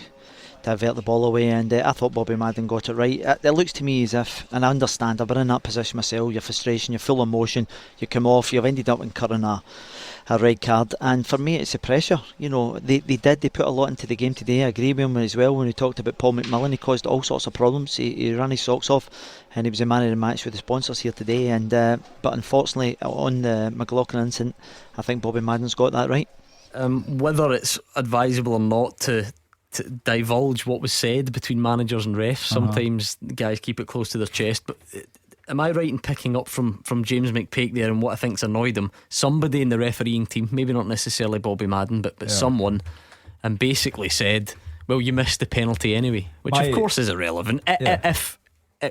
divert the ball away, and I thought Bobby Madden got it right. It looks to me as if, and I understand, I've been in that position myself, your frustration, your full emotion, you come off, you've ended up incurring a red card, and for me it's the pressure. You know, they put a lot into the game today. I agree with him as well when he talked about Paul McMullen. He caused all sorts of problems. He ran his socks off, and he was the man of the match with the sponsors here today, and but unfortunately on the McLaughlin incident, I think Bobby Madden's got that right. Whether it's advisable or not to divulge what was said between managers and refs, sometimes guys keep it close to their chest, but am I right in picking up from James McPake there, and what I think's annoyed him? Somebody in the refereeing team, maybe not necessarily Bobby Madden, but someone, and basically said, well, you missed the penalty anyway, which of course is irrelevant. If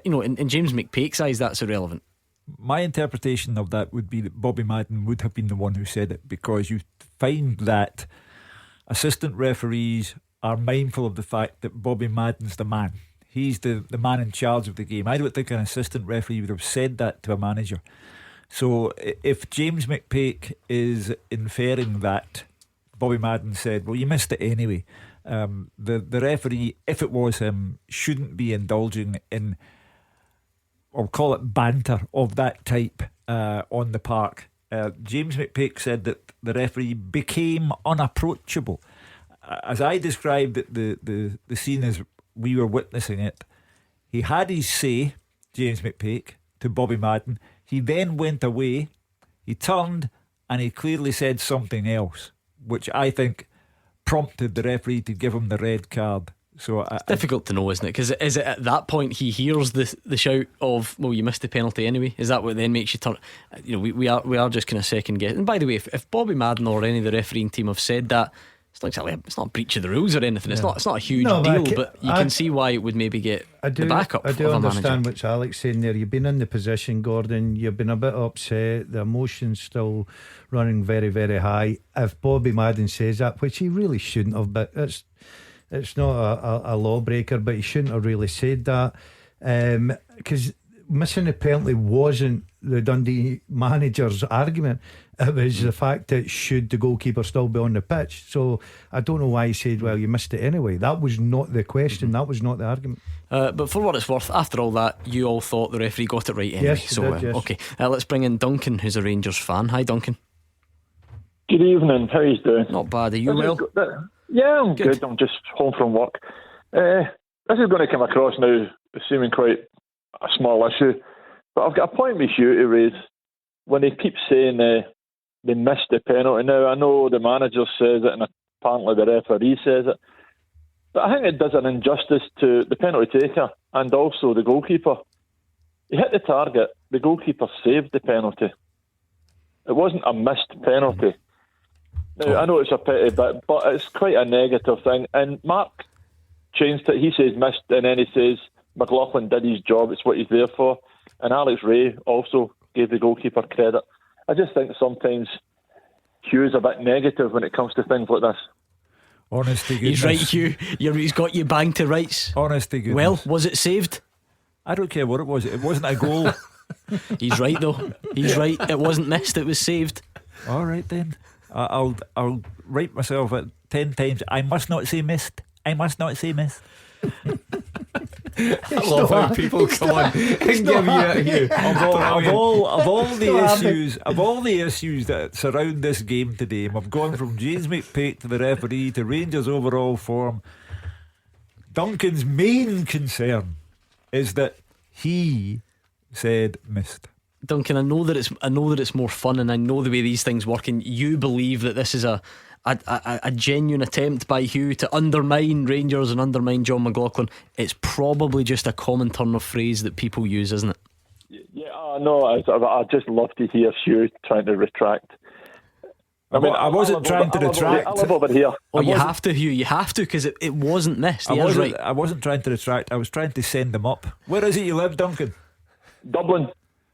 you know, in James McPake's eyes, that's irrelevant. My interpretation of that would be that Bobby Madden would have been the one who said it, because you find that assistant referees are mindful of the fact that Bobby Madden's the man. He's the man in charge of the game. I don't think an assistant referee would have said that to a manager. So if James McPake is inferring that Bobby Madden said, well, you missed it anyway. The referee, if it was him, shouldn't be indulging in, I'll call it banter of that type on the park. James McPake said that the referee became unapproachable. As I described it, the scene as we were witnessing it, he had his say, James McPake, to Bobby Madden. He then went away, he turned, and he clearly said something else, which I think prompted the referee to give him the red card. So it's difficult to know, isn't it? Because is it at that point he hears the shout of, well, you missed the penalty anyway? Is that what then makes you turn? You know, we are just kind of second guessing. And by the way, if Bobby Madden or any of the refereeing team have said that, it's not exactly it's not a breach of the rules or anything. It's not a huge deal, but you can see why it would maybe get the backup. I do of a understand manager. what Alex saying there. You've been in the position, Gordon. You've been a bit upset. The emotion's still running very, very high. If Bobby Madden says that, which he really shouldn't have, but it's not a lawbreaker, but he shouldn't have really said that, because missing the penalty wasn't the Dundee manager's argument. It was the fact that should the goalkeeper still be on the pitch. So I don't know why he said, well, you missed it anyway. That was not the question. That was not the argument. But for what it's worth, after all that, you all thought the referee got it right anyway. Yes, so did, yes. Okay, let's bring in Duncan, who's a Rangers fan. Hi, Duncan. Good evening. How are you doing? Not bad. Are you well? Yeah, I'm good. I'm just home from work. This is going to come across now assuming quite a small issue, but I've got a point with you to raise. When he keeps saying they missed the penalty. Now I know the manager says it and apparently the referee says it, but I think it does an injustice to the penalty taker and also the goalkeeper. He hit the target, the goalkeeper saved the penalty. It wasn't a missed penalty. Now, I know it's a pity bit, but it's quite a negative thing. And Mark changed it. He says missed, and then he says McLaughlin did his job. It's what he's there for. And Alex Ray also gave the goalkeeper credit. I just think sometimes Hugh's a bit negative when it comes to things like this. Honest to goodness. He's right, Hugh. He's got you banged to rights. Honest to goodness. Well, was it saved? I don't care what it was. It wasn't a goal. He's right though. He's right. It wasn't missed. It was saved. All right then. I'll write myself at 10 times. I must not say missed. I must not say missed. I love how people come on and give you of all the issues that surround this game today, I've gone from James McPake to the referee to Rangers' overall form. Duncan's main concern is that he said missed. Duncan, I know that it's more fun, and I know the way these things work, and you believe that this is a genuine attempt by Hugh to undermine Rangers and undermine John McLaughlin. It's probably just a common turn of phrase that people use, isn't it? Yeah, no, I just love to hear Hugh trying to retract. I wasn't trying to retract. I live over here. Oh, you have to, Hugh. You have to, because it wasn't missed. I wasn't trying to retract. I was trying to send them up. Where is it you live, Duncan? Dublin.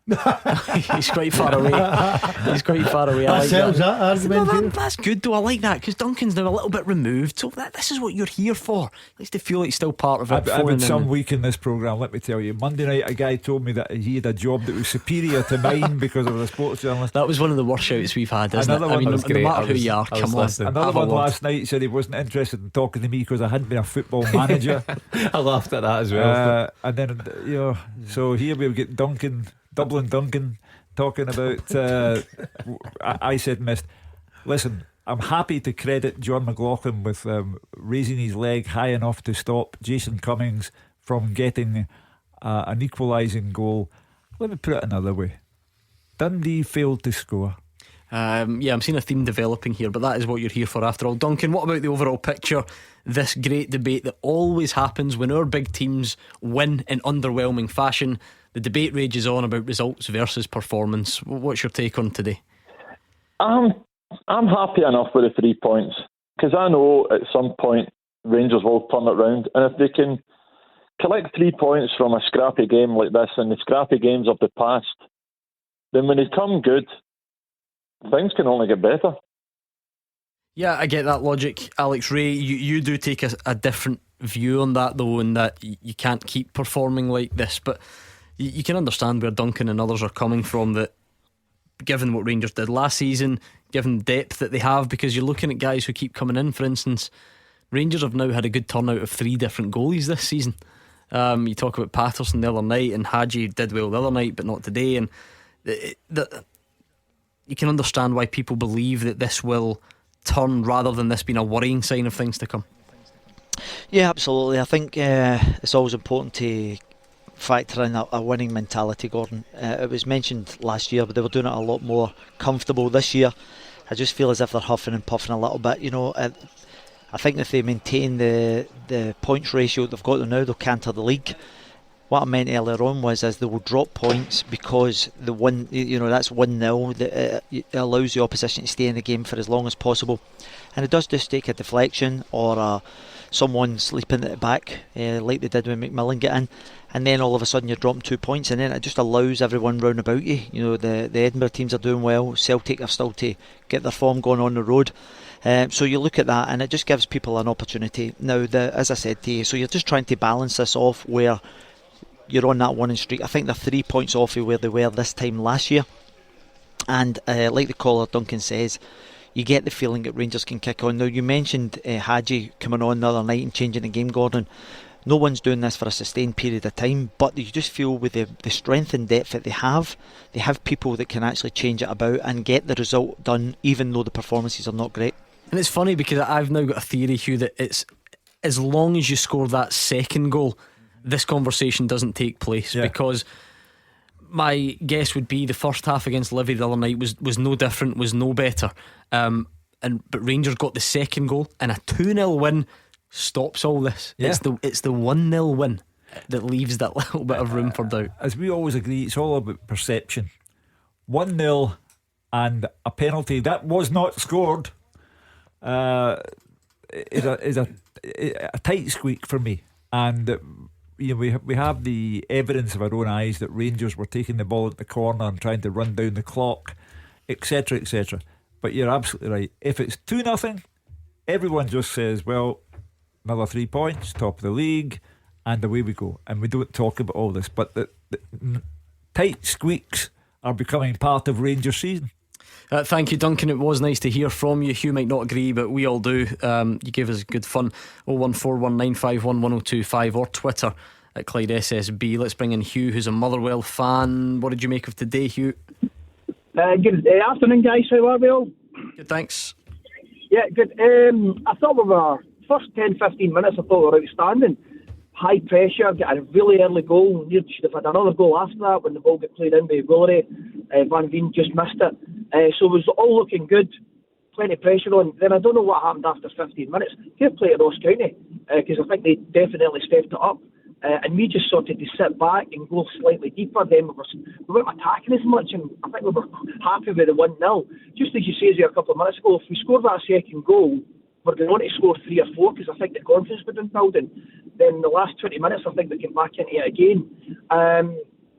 He's quite far away. That sells that argument. That's good though. I like that, because Duncan's now a little bit removed, so this is what you're here for. At least to feel like he's still part of it. I've had some week in this programme, let me tell you. Monday night a guy told me that he had a job that was superior to mine because I was a sports journalist. That was one of the worst shouts we've had, isn't it? I mean, no matter who you are, come on. Another one last night said he wasn't interested in talking to me because I hadn't been a football manager. I laughed at that as well. And then so here we've got Dublin Duncan talking about I said missed. Listen, I'm happy to credit John McLaughlin with raising his leg high enough to stop Jason Cummings from getting an equalising goal. Let me put it another way. Dundee failed to score. I'm seeing a theme developing here, but that is what you're here for after all. Duncan, what about the overall picture? This great debate that always happens when our big teams win in underwhelming fashion. The debate rages on about results versus performance. What's your take on today? I'm happy enough with the 3 points, because I know at some point Rangers will turn it round, and if they can collect 3 points from a scrappy game like this and the scrappy games of the past, then when they come good, things can only get better. Yeah, I get that logic, Alex Ray. You do take a different view on that though, in that you can't keep performing like this, but you can understand where Duncan and others are coming from, that given what Rangers did last season, given the depth that they have, because you're looking at guys who keep coming in. For instance, Rangers have now had a good turnout of 3 different goalies this season. You talk about Patterson the other night, and Hadji did well the other night but not today, and you can understand why people believe that this will turn, rather than this being a worrying sign of things to come. Yeah, absolutely. I think it's always important to factor in a winning mentality, Gordon. It was mentioned last year, but they were doing it a lot more comfortable this year. I just feel as if they're huffing and puffing a little bit. You know, I think if they maintain the points ratio they've got now, they'll canter the league. What I meant earlier on was they will drop points because the win, that's 1-0. It allows the opposition to stay in the game for as long as possible, and it does just take a deflection or someone sleeping at the back, like they did when McMillan get in, and then all of a sudden you're dropping 2 points, and then it just allows everyone round about you. You know, the Edinburgh teams are doing well. Celtic are still to get their form going on the road. So you look at that, and it just gives people an opportunity. Now, as I said to you, so you're just trying to balance this off where you're on that winning streak. I think they're 3 points off of where they were this time last year. And like the caller Duncan says, you get the feeling that Rangers can kick on. Now, you mentioned Hadji coming on the other night and changing the game, Gordon. No one's doing this for a sustained period of time, but you just feel with the strength and depth that they have people that can actually change it about and get the result done, even though the performances are not great. And it's funny because I've now got a theory, Hugh, that it's as long as you score that second goal, this conversation doesn't take place. Because my guess would be the first half against Livy the other night was no different, was no better. But Rangers got the second goal, and a 2-0 win stops all this. It's the 1-0 win that leaves that little bit of room for doubt. As we always agree, it's all about perception. 1-0 and a penalty that was not scored is a tight squeak for me. And we have the evidence of our own eyes that Rangers were taking the ball at the corner and trying to run down the clock, etc, etc. But you're absolutely right. If it's 2-0, everyone just says, well, another 3 points, top of the league, and away we go. And we don't talk about all this, but the tight squeaks are becoming part of Rangers season. Thank you, Duncan. It was nice to hear from you. Hugh might not agree, but we all do. You gave us good fun. 01419511025 or Twitter at Clyde SSB. Let's bring in Hugh, who's a Motherwell fan. What did you make of today, Hugh? Good afternoon, guys. How are we all? Good, thanks. Yeah, good. I thought we were first 10-15 minutes I thought were outstanding. High pressure, get a really early goal. You should have had another goal after that when the ball got played in by Willery. Van Veen just missed it. So it was all looking good. Plenty of pressure on. Then I don't know what happened after 15 minutes. Fair play to Ross County, because I think they definitely stepped it up. And we just sorted to sit back and go slightly deeper. Then we weren't attacking as much, and I think we were happy with the 1-0. Just as you said there a couple of minutes ago, if we score that second goal, we're going on to score 3 or 4, because I think the confidence we've been building. Then the last 20 minutes, I think we came back into it again.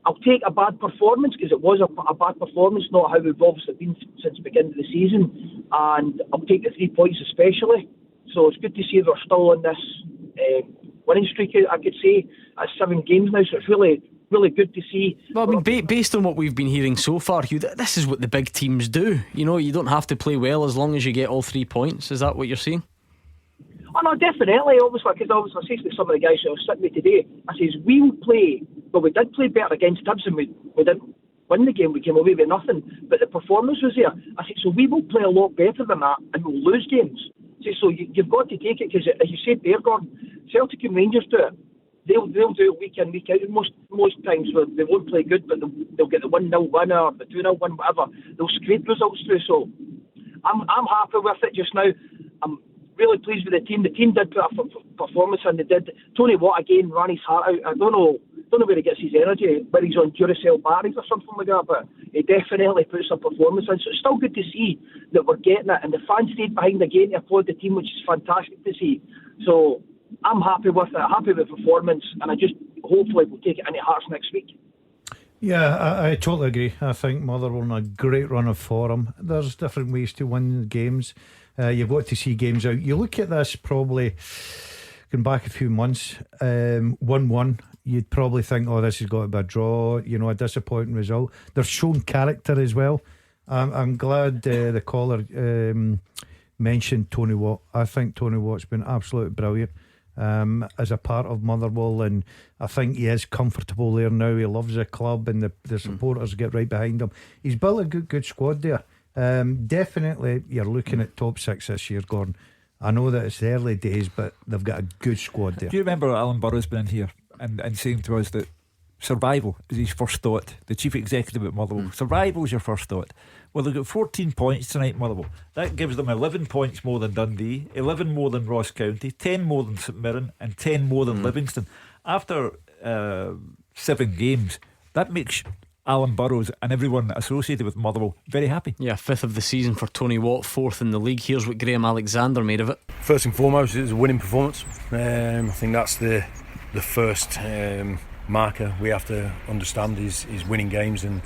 I'll take a bad performance, because it was a bad performance, not how we've obviously been since the beginning of the season. And I'll take the 3 points especially. So it's good to see we're still on this winning streak, I could say, at 7 games now. So it's really, really good to see. Well, I mean, based on what we've been hearing so far, Hugh, this is what the big teams do. You know, you don't have to play well as long as you get all 3 points. Is that what you're saying? Oh no, definitely. Obviously, because I say to some of the guys who I was sitting with today, I says we'll play. Well, we did play better against Hibs, and we didn't win the game. We came away with nothing, but the performance was there. I said, so we will play a lot better than that, and we'll lose games. I said, so you've got to take it, because as you said there, Gordon, Celtic and Rangers do it. They'll do it week in, week out. Most times they won't play good, but they'll get the 1-0 win or the 2-0 win, whatever. They'll scrape results through. So I'm happy with it just now. I'm really pleased with the team. The team did put a performance, and they did. Tony Watt again ran his heart out. I don't know where he gets his energy, whether he's on Duracell batteries or something like that, but he definitely puts a performance in. So it's still good to see that we're getting it, and the fans stayed behind again to applaud the team, which is fantastic to see. So I'm happy with it, happy with the performance, and I just hopefully we'll take it into Hearts next week. Yeah, I totally agree. I think Motherwell on a great run of form. There's different ways to win games. You've got to see games out. You look at this probably going back a few months, 1-1, you'd probably think, oh, this has got to be a draw, a disappointing result. They've shown character as well. I'm glad the caller mentioned Tony Watt. I think Tony Watt's been absolutely brilliant as a part of Motherwell, and I think he is comfortable there now. He loves the club, and the supporters get right behind him. He's built a good squad there. Definitely you're looking at top 6 this year, Gordon. I know that it's the early days, but they've got a good squad there. Do you remember Alan Burroughs being in here and saying to us that survival is his first thought? The chief executive at Motherwell, survival is your first thought. Well, they've got 14 points tonight, Motherwell. That gives them 11 points more than Dundee, 11 more than Ross County, 10 more than St Mirren, and 10 more than Livingston. After 7 games, that makes Alan Burroughs and everyone associated with Motherwell very happy. Yeah, 5th of the season for Tony Watt, 4th in the league. Here's what Graham Alexander made of it. First and foremost, it was a winning performance. I think that's the first marker we have to understand is winning games and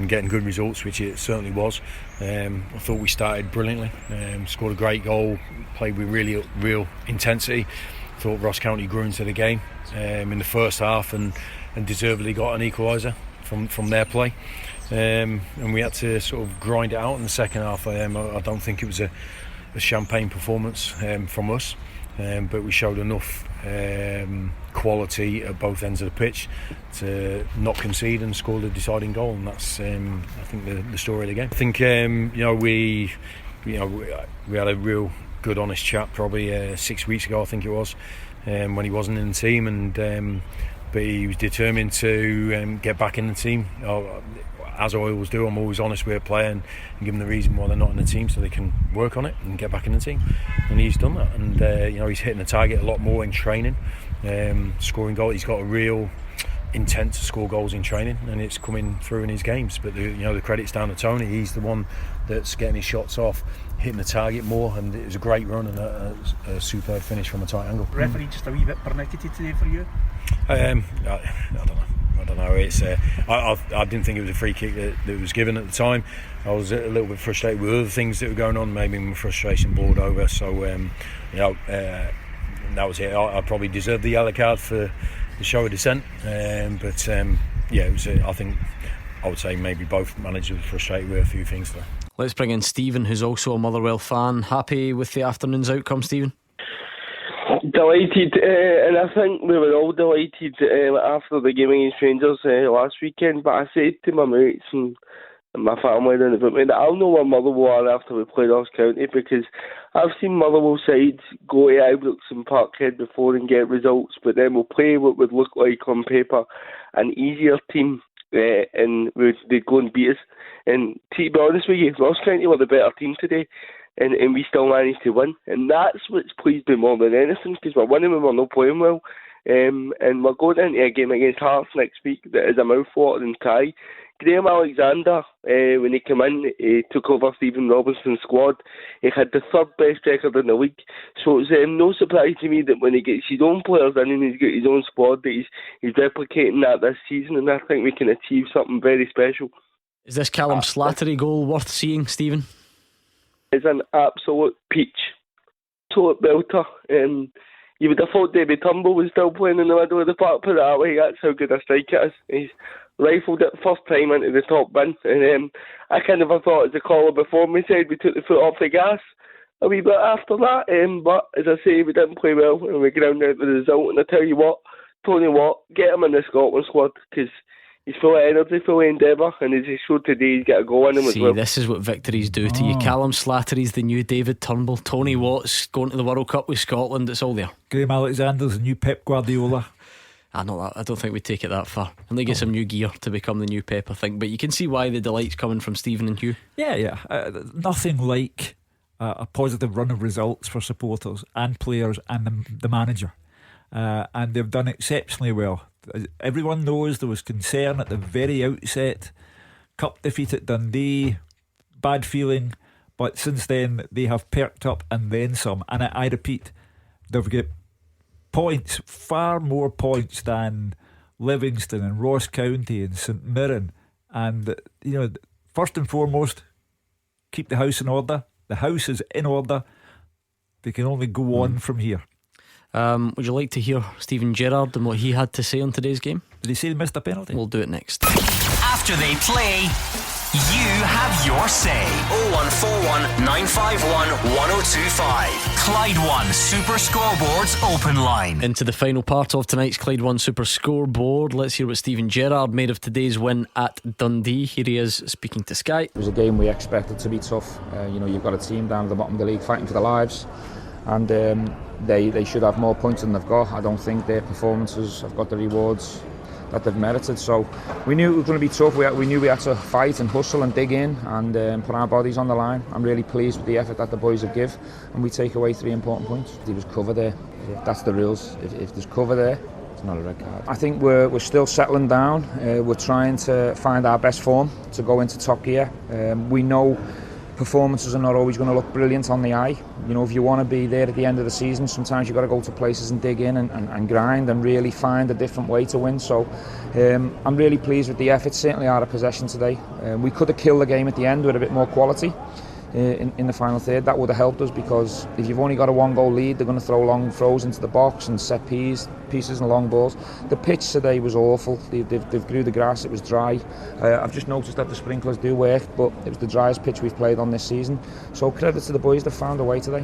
getting good results, which it certainly was. I thought we started brilliantly, scored a great goal, played with real intensity. Thought Ross County grew into the game in the first half and deservedly got an equaliser from their play, and we had to sort of grind it out in the second half. I don't think it was a champagne performance from us, but we showed enough quality at both ends of the pitch to not concede and score the deciding goal, and that's I think the story of the game. I think we had a real good honest chat probably 6 weeks ago, I think it was, when he wasn't in the team, and but he was determined to get back in the team. As I always do, I'm always honest with a player and give them the reason why they're not in the team so they can work on it and get back in the team, and he's done that, and he's hitting the target a lot more in training, scoring goals. He's got a real intent to score goals in training, and it's coming through in his games. But the credit's down to Tony. He's the one that's getting his shots off, hitting the target more, and it was a great run and a superb finish from a tight angle. Referee just a wee bit pernickety today for you? I don't know. It's I didn't think it was a free kick that was given at the time. I was a little bit frustrated with other things that were going on. Maybe my frustration boiled over. So that was it. I probably deserved the yellow card for the show of dissent. It was. I think I would say maybe both managers were frustrated with a few things there. Let's bring in Stephen, who's also a Motherwell fan. Happy with the afternoon's outcome, Stephen? Delighted, and I think we were all delighted after the game against Rangers last weekend. But I said to my mates and my family around about me that I'll know where Motherwell are after we play Ross County, because I've seen Motherwell sides go to Ibrox and Parkhead before and get results, but then we'll play what would look like on paper an easier team, and they'd go and beat us. And to be honest with you, Ross County were the better team today. And we still managed to win, and that's what's pleased me more than anything, because we're winning when we're not playing well, and we're going into a game against Hearts next week that is a mouthwatering tie. Graham Alexander, when he came in, he took over Stephen Robinson's squad. He had the 3rd best record in the league, so it's no surprise to me that when he gets his own players in and he's got his own squad, that he's replicating that this season, and I think we can achieve something very special. Is this Callum Slattery goal worth seeing, Stephen? It's an absolute peach, absolute belter. You would have thought David Turnbull was still playing in the middle of the park, put it that way. That's how good a strike it is. He's rifled it first time into the top bin, and I kind of thought, as the caller before me said, we took the foot off the gas a wee bit after that, but as I say, we didn't play well and we ground out the result. And I tell you what, Tony Watt, get him in the Scotland squad, because he's full of energy, full of endeavour, and as he showed today, he's got a goal in him as well. This is what victories do to you. Callum Slattery's the new David Turnbull. Tony Watt's going to the World Cup with Scotland. It's all there. Graham Alexander's the new Pep Guardiola. I don't think we take it that far. I think it's some new gear to become the new Pep, I think. But you can see why the delight's coming from Stephen and Hugh. Yeah. Nothing like a positive run of results for supporters and players and the manager. And they've done exceptionally well. Everyone knows there was concern at the very outset. Cup defeat at Dundee, bad feeling, but since then they have perked up and then some. And I repeat, they've got points, far more points than Livingston and Ross County and St Mirren. And first and foremost, keep the house in order. The house is in order. They can only go on from here. Would you like to hear Steven Gerrard and what he had to say on today's game? Did he say he missed a penalty? We'll do it next. After they play, You have your say. 0141 951 1025. Clyde One Super Scoreboards Open Line. Into the final part of tonight's Clyde One Super Scoreboard. Let's hear what Stephen Gerrard made of today's win at Dundee. Here he is speaking to Sky. It was a game we expected to be tough. You've got a team down at the bottom of the league fighting for their lives, and they should have more points than they've got. I don't think their performances have got the rewards that they've merited. So we knew it was going to be tough. We knew we had to fight and hustle and dig in and put our bodies on the line. I'm really pleased with the effort that the boys have given, and we take away 3 important points. There was cover there. That's the rules. If there's cover there, it's not a red card. I think we're still settling down. We're trying to find our best form to go into top gear. We know performances are not always going to look brilliant on the eye. If you want to be there at the end of the season, sometimes you've got to go to places and dig in and grind and really find a different way to win. So I'm really pleased with the effort, certainly out of possession today. We could have killed the game at the end with a bit more quality in the final third. That would have helped us, because if you've only got a 1-goal lead, they're going to throw long throws into the box and set pieces and long balls. The pitch today was awful. They've grew the grass, it was dry. I've just noticed that the sprinklers do work, but it was the driest pitch we've played on this season. So credit to the boys, they've found a way today.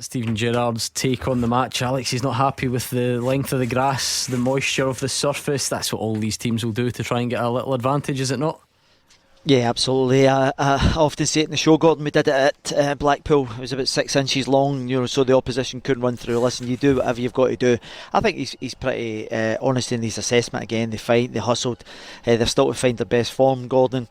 Stephen Gerrard's take on the match. Alex, he's not happy with the length of the grass, the moisture of the surface. That's what all these teams will do to try and get a little advantage, is it not? Yeah, absolutely. I often say it in the show, Gordon. We did it at Blackpool. It was about 6 inches long, so the opposition couldn't run through. Listen, you do whatever you've got to do. I think he's pretty honest in his assessment again. They fight, they hustled. They're still to find their best form, Gordon.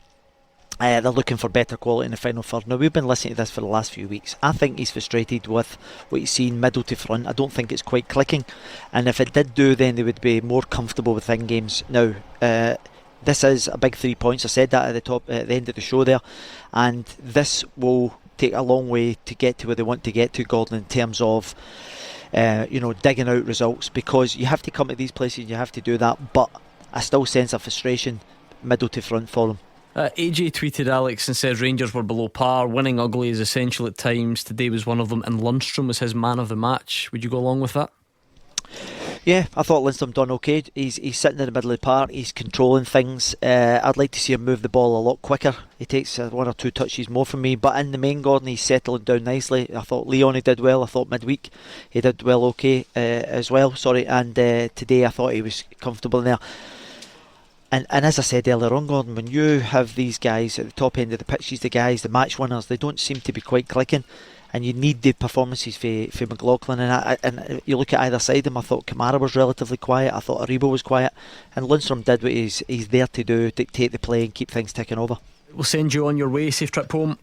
They're looking for better quality in the final third. Now, we've been listening to this for the last few weeks. I think he's frustrated with what he's seen middle to front. I don't think it's quite clicking. And if it did do, then they would be more comfortable within games. Now, this is a big 3 points. I said that at the end of the show there, and this will take a long way to get to where they want to get to, Gordon, in terms of digging out results, because you have to come to these places, you have to do that. But I still sense a frustration middle to front for them. AJ tweeted Alex and said Rangers were below par. Winning ugly is essential at times. Today was one of them, and Lundstrom was his man of the match. Would you go along with that? Yeah, I thought Lundstrom done okay. He's sitting in the middle of the park, he's controlling things. I'd like to see him move the ball a lot quicker. He takes 1 or 2 touches more from me, but in the main, Gordon, he's settling down nicely. I thought Leone did well. I thought midweek he did well, okay as well. And today I thought he was comfortable in there. And as I said earlier on, Gordon, when you have these guys at the top end of the pitch, the match winners, they don't seem to be quite clicking. And you need the performances for McLaughlin, and you look at either side of him. I thought Kamara was relatively quiet, I thought Aribo was quiet, and Lundstrom did what he's there to do, dictate the play and keep things ticking over. We'll send you on your way. Safe trip home.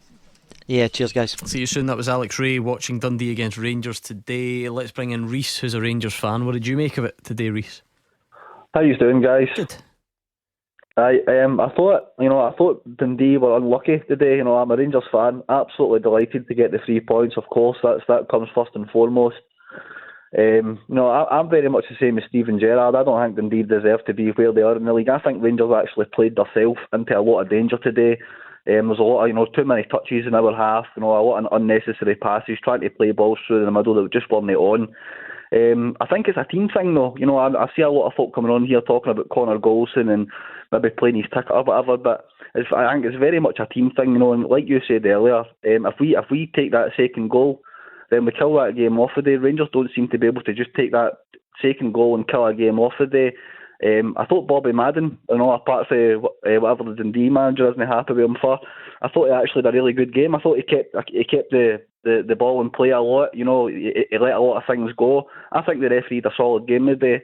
Yeah, cheers guys. See you soon. That was Alex Ray watching Dundee against Rangers today. Let's bring in Reese, who's a Rangers fan. What did you make of it today, Reese? How you doing, guys? Good. I thought Dundee were unlucky today. I'm a Rangers fan, absolutely delighted to get the 3 points. Of course, that comes first and foremost. I'm very much the same as Stephen Gerrard. I don't think Dundee deserve to be where they are in the league. I think Rangers actually played themselves into a lot of danger today. There's a lot of too many touches in our half. A lot of unnecessary passes, trying to play balls through the middle that just weren't on. I think it's a team thing though. I see a lot of folk coming on here talking about Connor Golson and maybe playing his ticket or whatever, but I think it's very much a team thing, and like you said earlier, if we take that second goal, then we kill that game off the day. Rangers don't seem to be able to just take that second goal and kill a game off the day. I thought Bobby Madden, apart from whatever the Dundee manager isn't happy with him for, I thought he actually had a really good game. I thought he kept the ball in play a lot. He let a lot of things go. I think the referee had a solid game today.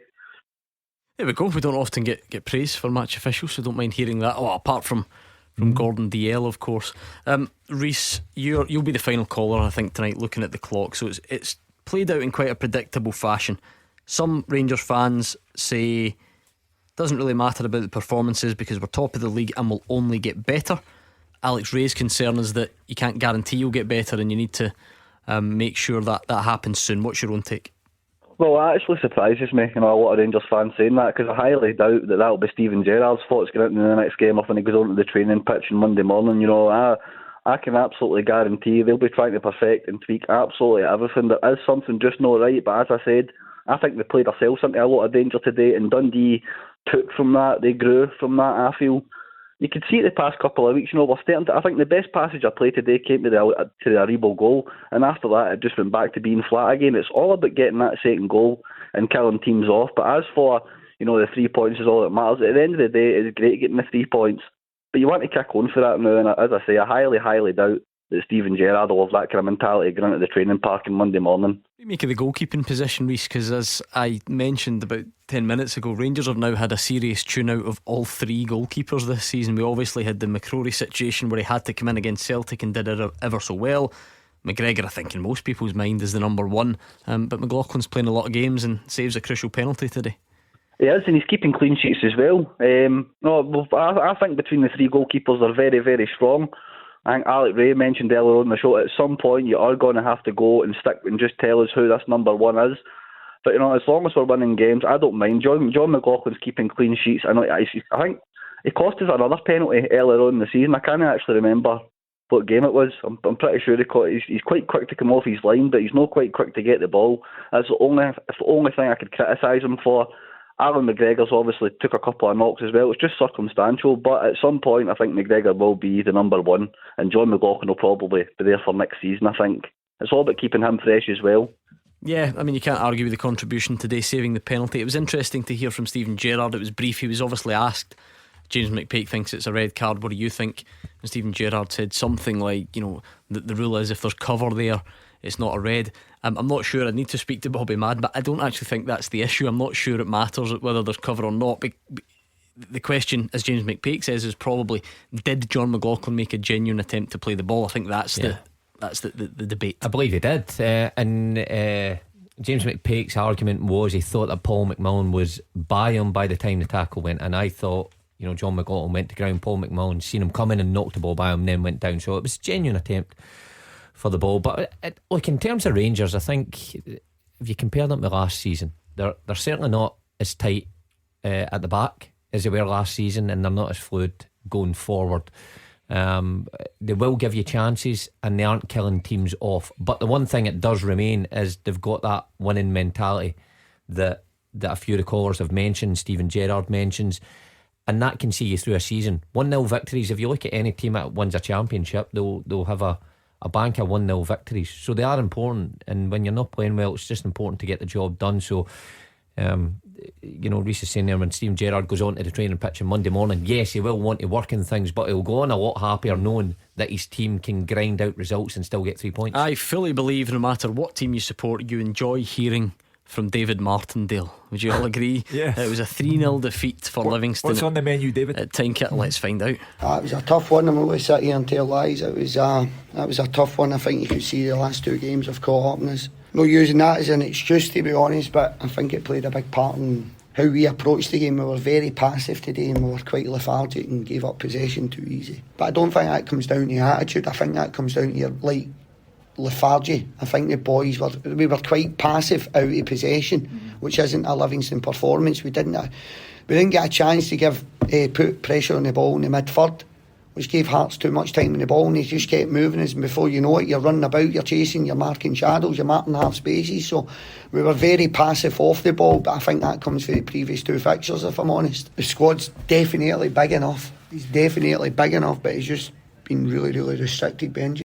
There we go. We don't often get praise for match officials, so don't mind hearing that. Apart from Gordon DL, of course. Reese, you'll be the final caller, I think, tonight, looking at the clock. So it's played out in quite a predictable fashion. Some Rangers fans say it doesn't really matter about the performances because we're top of the league and will only get better. Alex Ray's concern is that you can't guarantee you'll get better, and you need to make sure that happens soon. What's your own take? Well, it actually surprises me, a lot of Rangers fans saying that, because I highly doubt that'll be Stephen Gerrard's fault going into the next game or when he goes onto the training pitch on Monday morning. I can absolutely guarantee they'll be trying to perfect and tweak absolutely everything. There is something just not right, but as I said, I think they played themselves into a lot of danger today, and Dundee took from that, they grew from that, I feel. you could see it the past couple of weeks. We're starting to, I think the best passage I played today came to the Aribo goal, and after that it just went back to being flat again. It's all about getting that second goal and killing teams off. But as for the 3 points is all that matters. At the end of the day, it's great getting the 3 points, but you want to kick on for that now. And as I say, I highly doubt that Steven Gerrard will have that kind of mentality going into the training park on Monday morning. What do you make of the goalkeeping position, Reece? Because as I mentioned about 10 minutes ago, Rangers have now had a serious tune out of all 3 goalkeepers this season. We obviously had the McCrory situation where he had to come in against Celtic and did it ever so well. McGregor, I think in most people's mind, is the number one, but McLaughlin's playing a lot of games and saves a crucial penalty today. He is, and he's keeping clean sheets as well. I think between the 3 goalkeepers they're very, very strong. I think Alec Ray mentioned earlier on the show, at some point you are going to have to go and stick and just tell us who this number one is. But as long as we're winning games, I don't mind. John McLaughlin's keeping clean sheets. I think he cost us another penalty earlier on in the season. I can't actually remember what game it was. I'm pretty sure he's quite quick to come off his line, but he's not quite quick to get the ball. That's the only thing I could criticise him for. Alan McGregor's obviously took a couple of knocks as well. It's just circumstantial, but at some point I think McGregor will be the number one, and John McLaughlin will probably be there for next season. I think it's all about keeping him fresh as well. Yeah, I mean, you can't argue with the contribution today, saving the penalty. It was interesting to hear from Steven Gerrard. It was brief. He was obviously asked, James McPake thinks it's a red card, what do you think? And Steven Gerrard said something like, the rule is if there's cover there, it's not a red. I'm not sure. I need to speak to Bobby Madden, but I don't actually think that's the issue. I'm not sure it matters whether there's cover or not. But the question, as James McPake says, is probably, did John McLaughlin make a genuine attempt to play the ball? I think that's the debate. I believe he did. And James McPake's argument was he thought that Paul McMullen was by him by the time the tackle went, and I thought John McLaughlin went to ground, Paul McMullen seen him come in and knocked the ball by him and then went down. So it was a genuine attempt for the ball. But look, in terms of Rangers, I think if you compare them to last season, they're certainly not as tight at the back as they were last season, and they're not as fluid going forward. They will give you chances and they aren't killing teams off, but the one thing it does remain is they've got that winning mentality that a few of the callers have mentioned, Steven Gerrard mentions, and that can see you through a season. 1-0 victories, if you look at any team that wins a championship, they'll have a bank of 1-0 victories, so they are important. And when you're not playing well, it's just important to get the job done. So Reece is saying there, when Steven Gerrard goes on to the training pitch on Monday morning, yes, he will want to work in things, but he'll go on a lot happier knowing that his team can grind out results and still get 3 points. I fully believe no matter what team you support, you enjoy hearing from David Martindale. Would you all agree? Yes. It was a 3-0 defeat for Livingston. What's on the menu, David? At Tynekit. Let's find out. It was a tough one. I'm not going to sit here and tell lies. It was a tough one. I think you could see the last 2 games have caught up on us. Not using that as an excuse, to be honest, but I think it played a big part in how we approached the game. We were very passive today and we were quite lethargic and gave up possession too easy. But I don't think that comes down to attitude. I think that comes down to lethargy. I think the boys we were quite passive out of possession, which isn't a Livingston performance. We didn't get a chance to put pressure on the ball in the mid third, which gave Hearts too much time on the ball, and they just kept moving us, and before you know it, you're running about, you're chasing, you're marking shadows, you're marking half spaces. So we were very passive off the ball, but I think that comes from the previous 2 fixtures, if I'm honest. The squad's definitely big enough. He's definitely big enough, but he's just been really, really restricted by injury.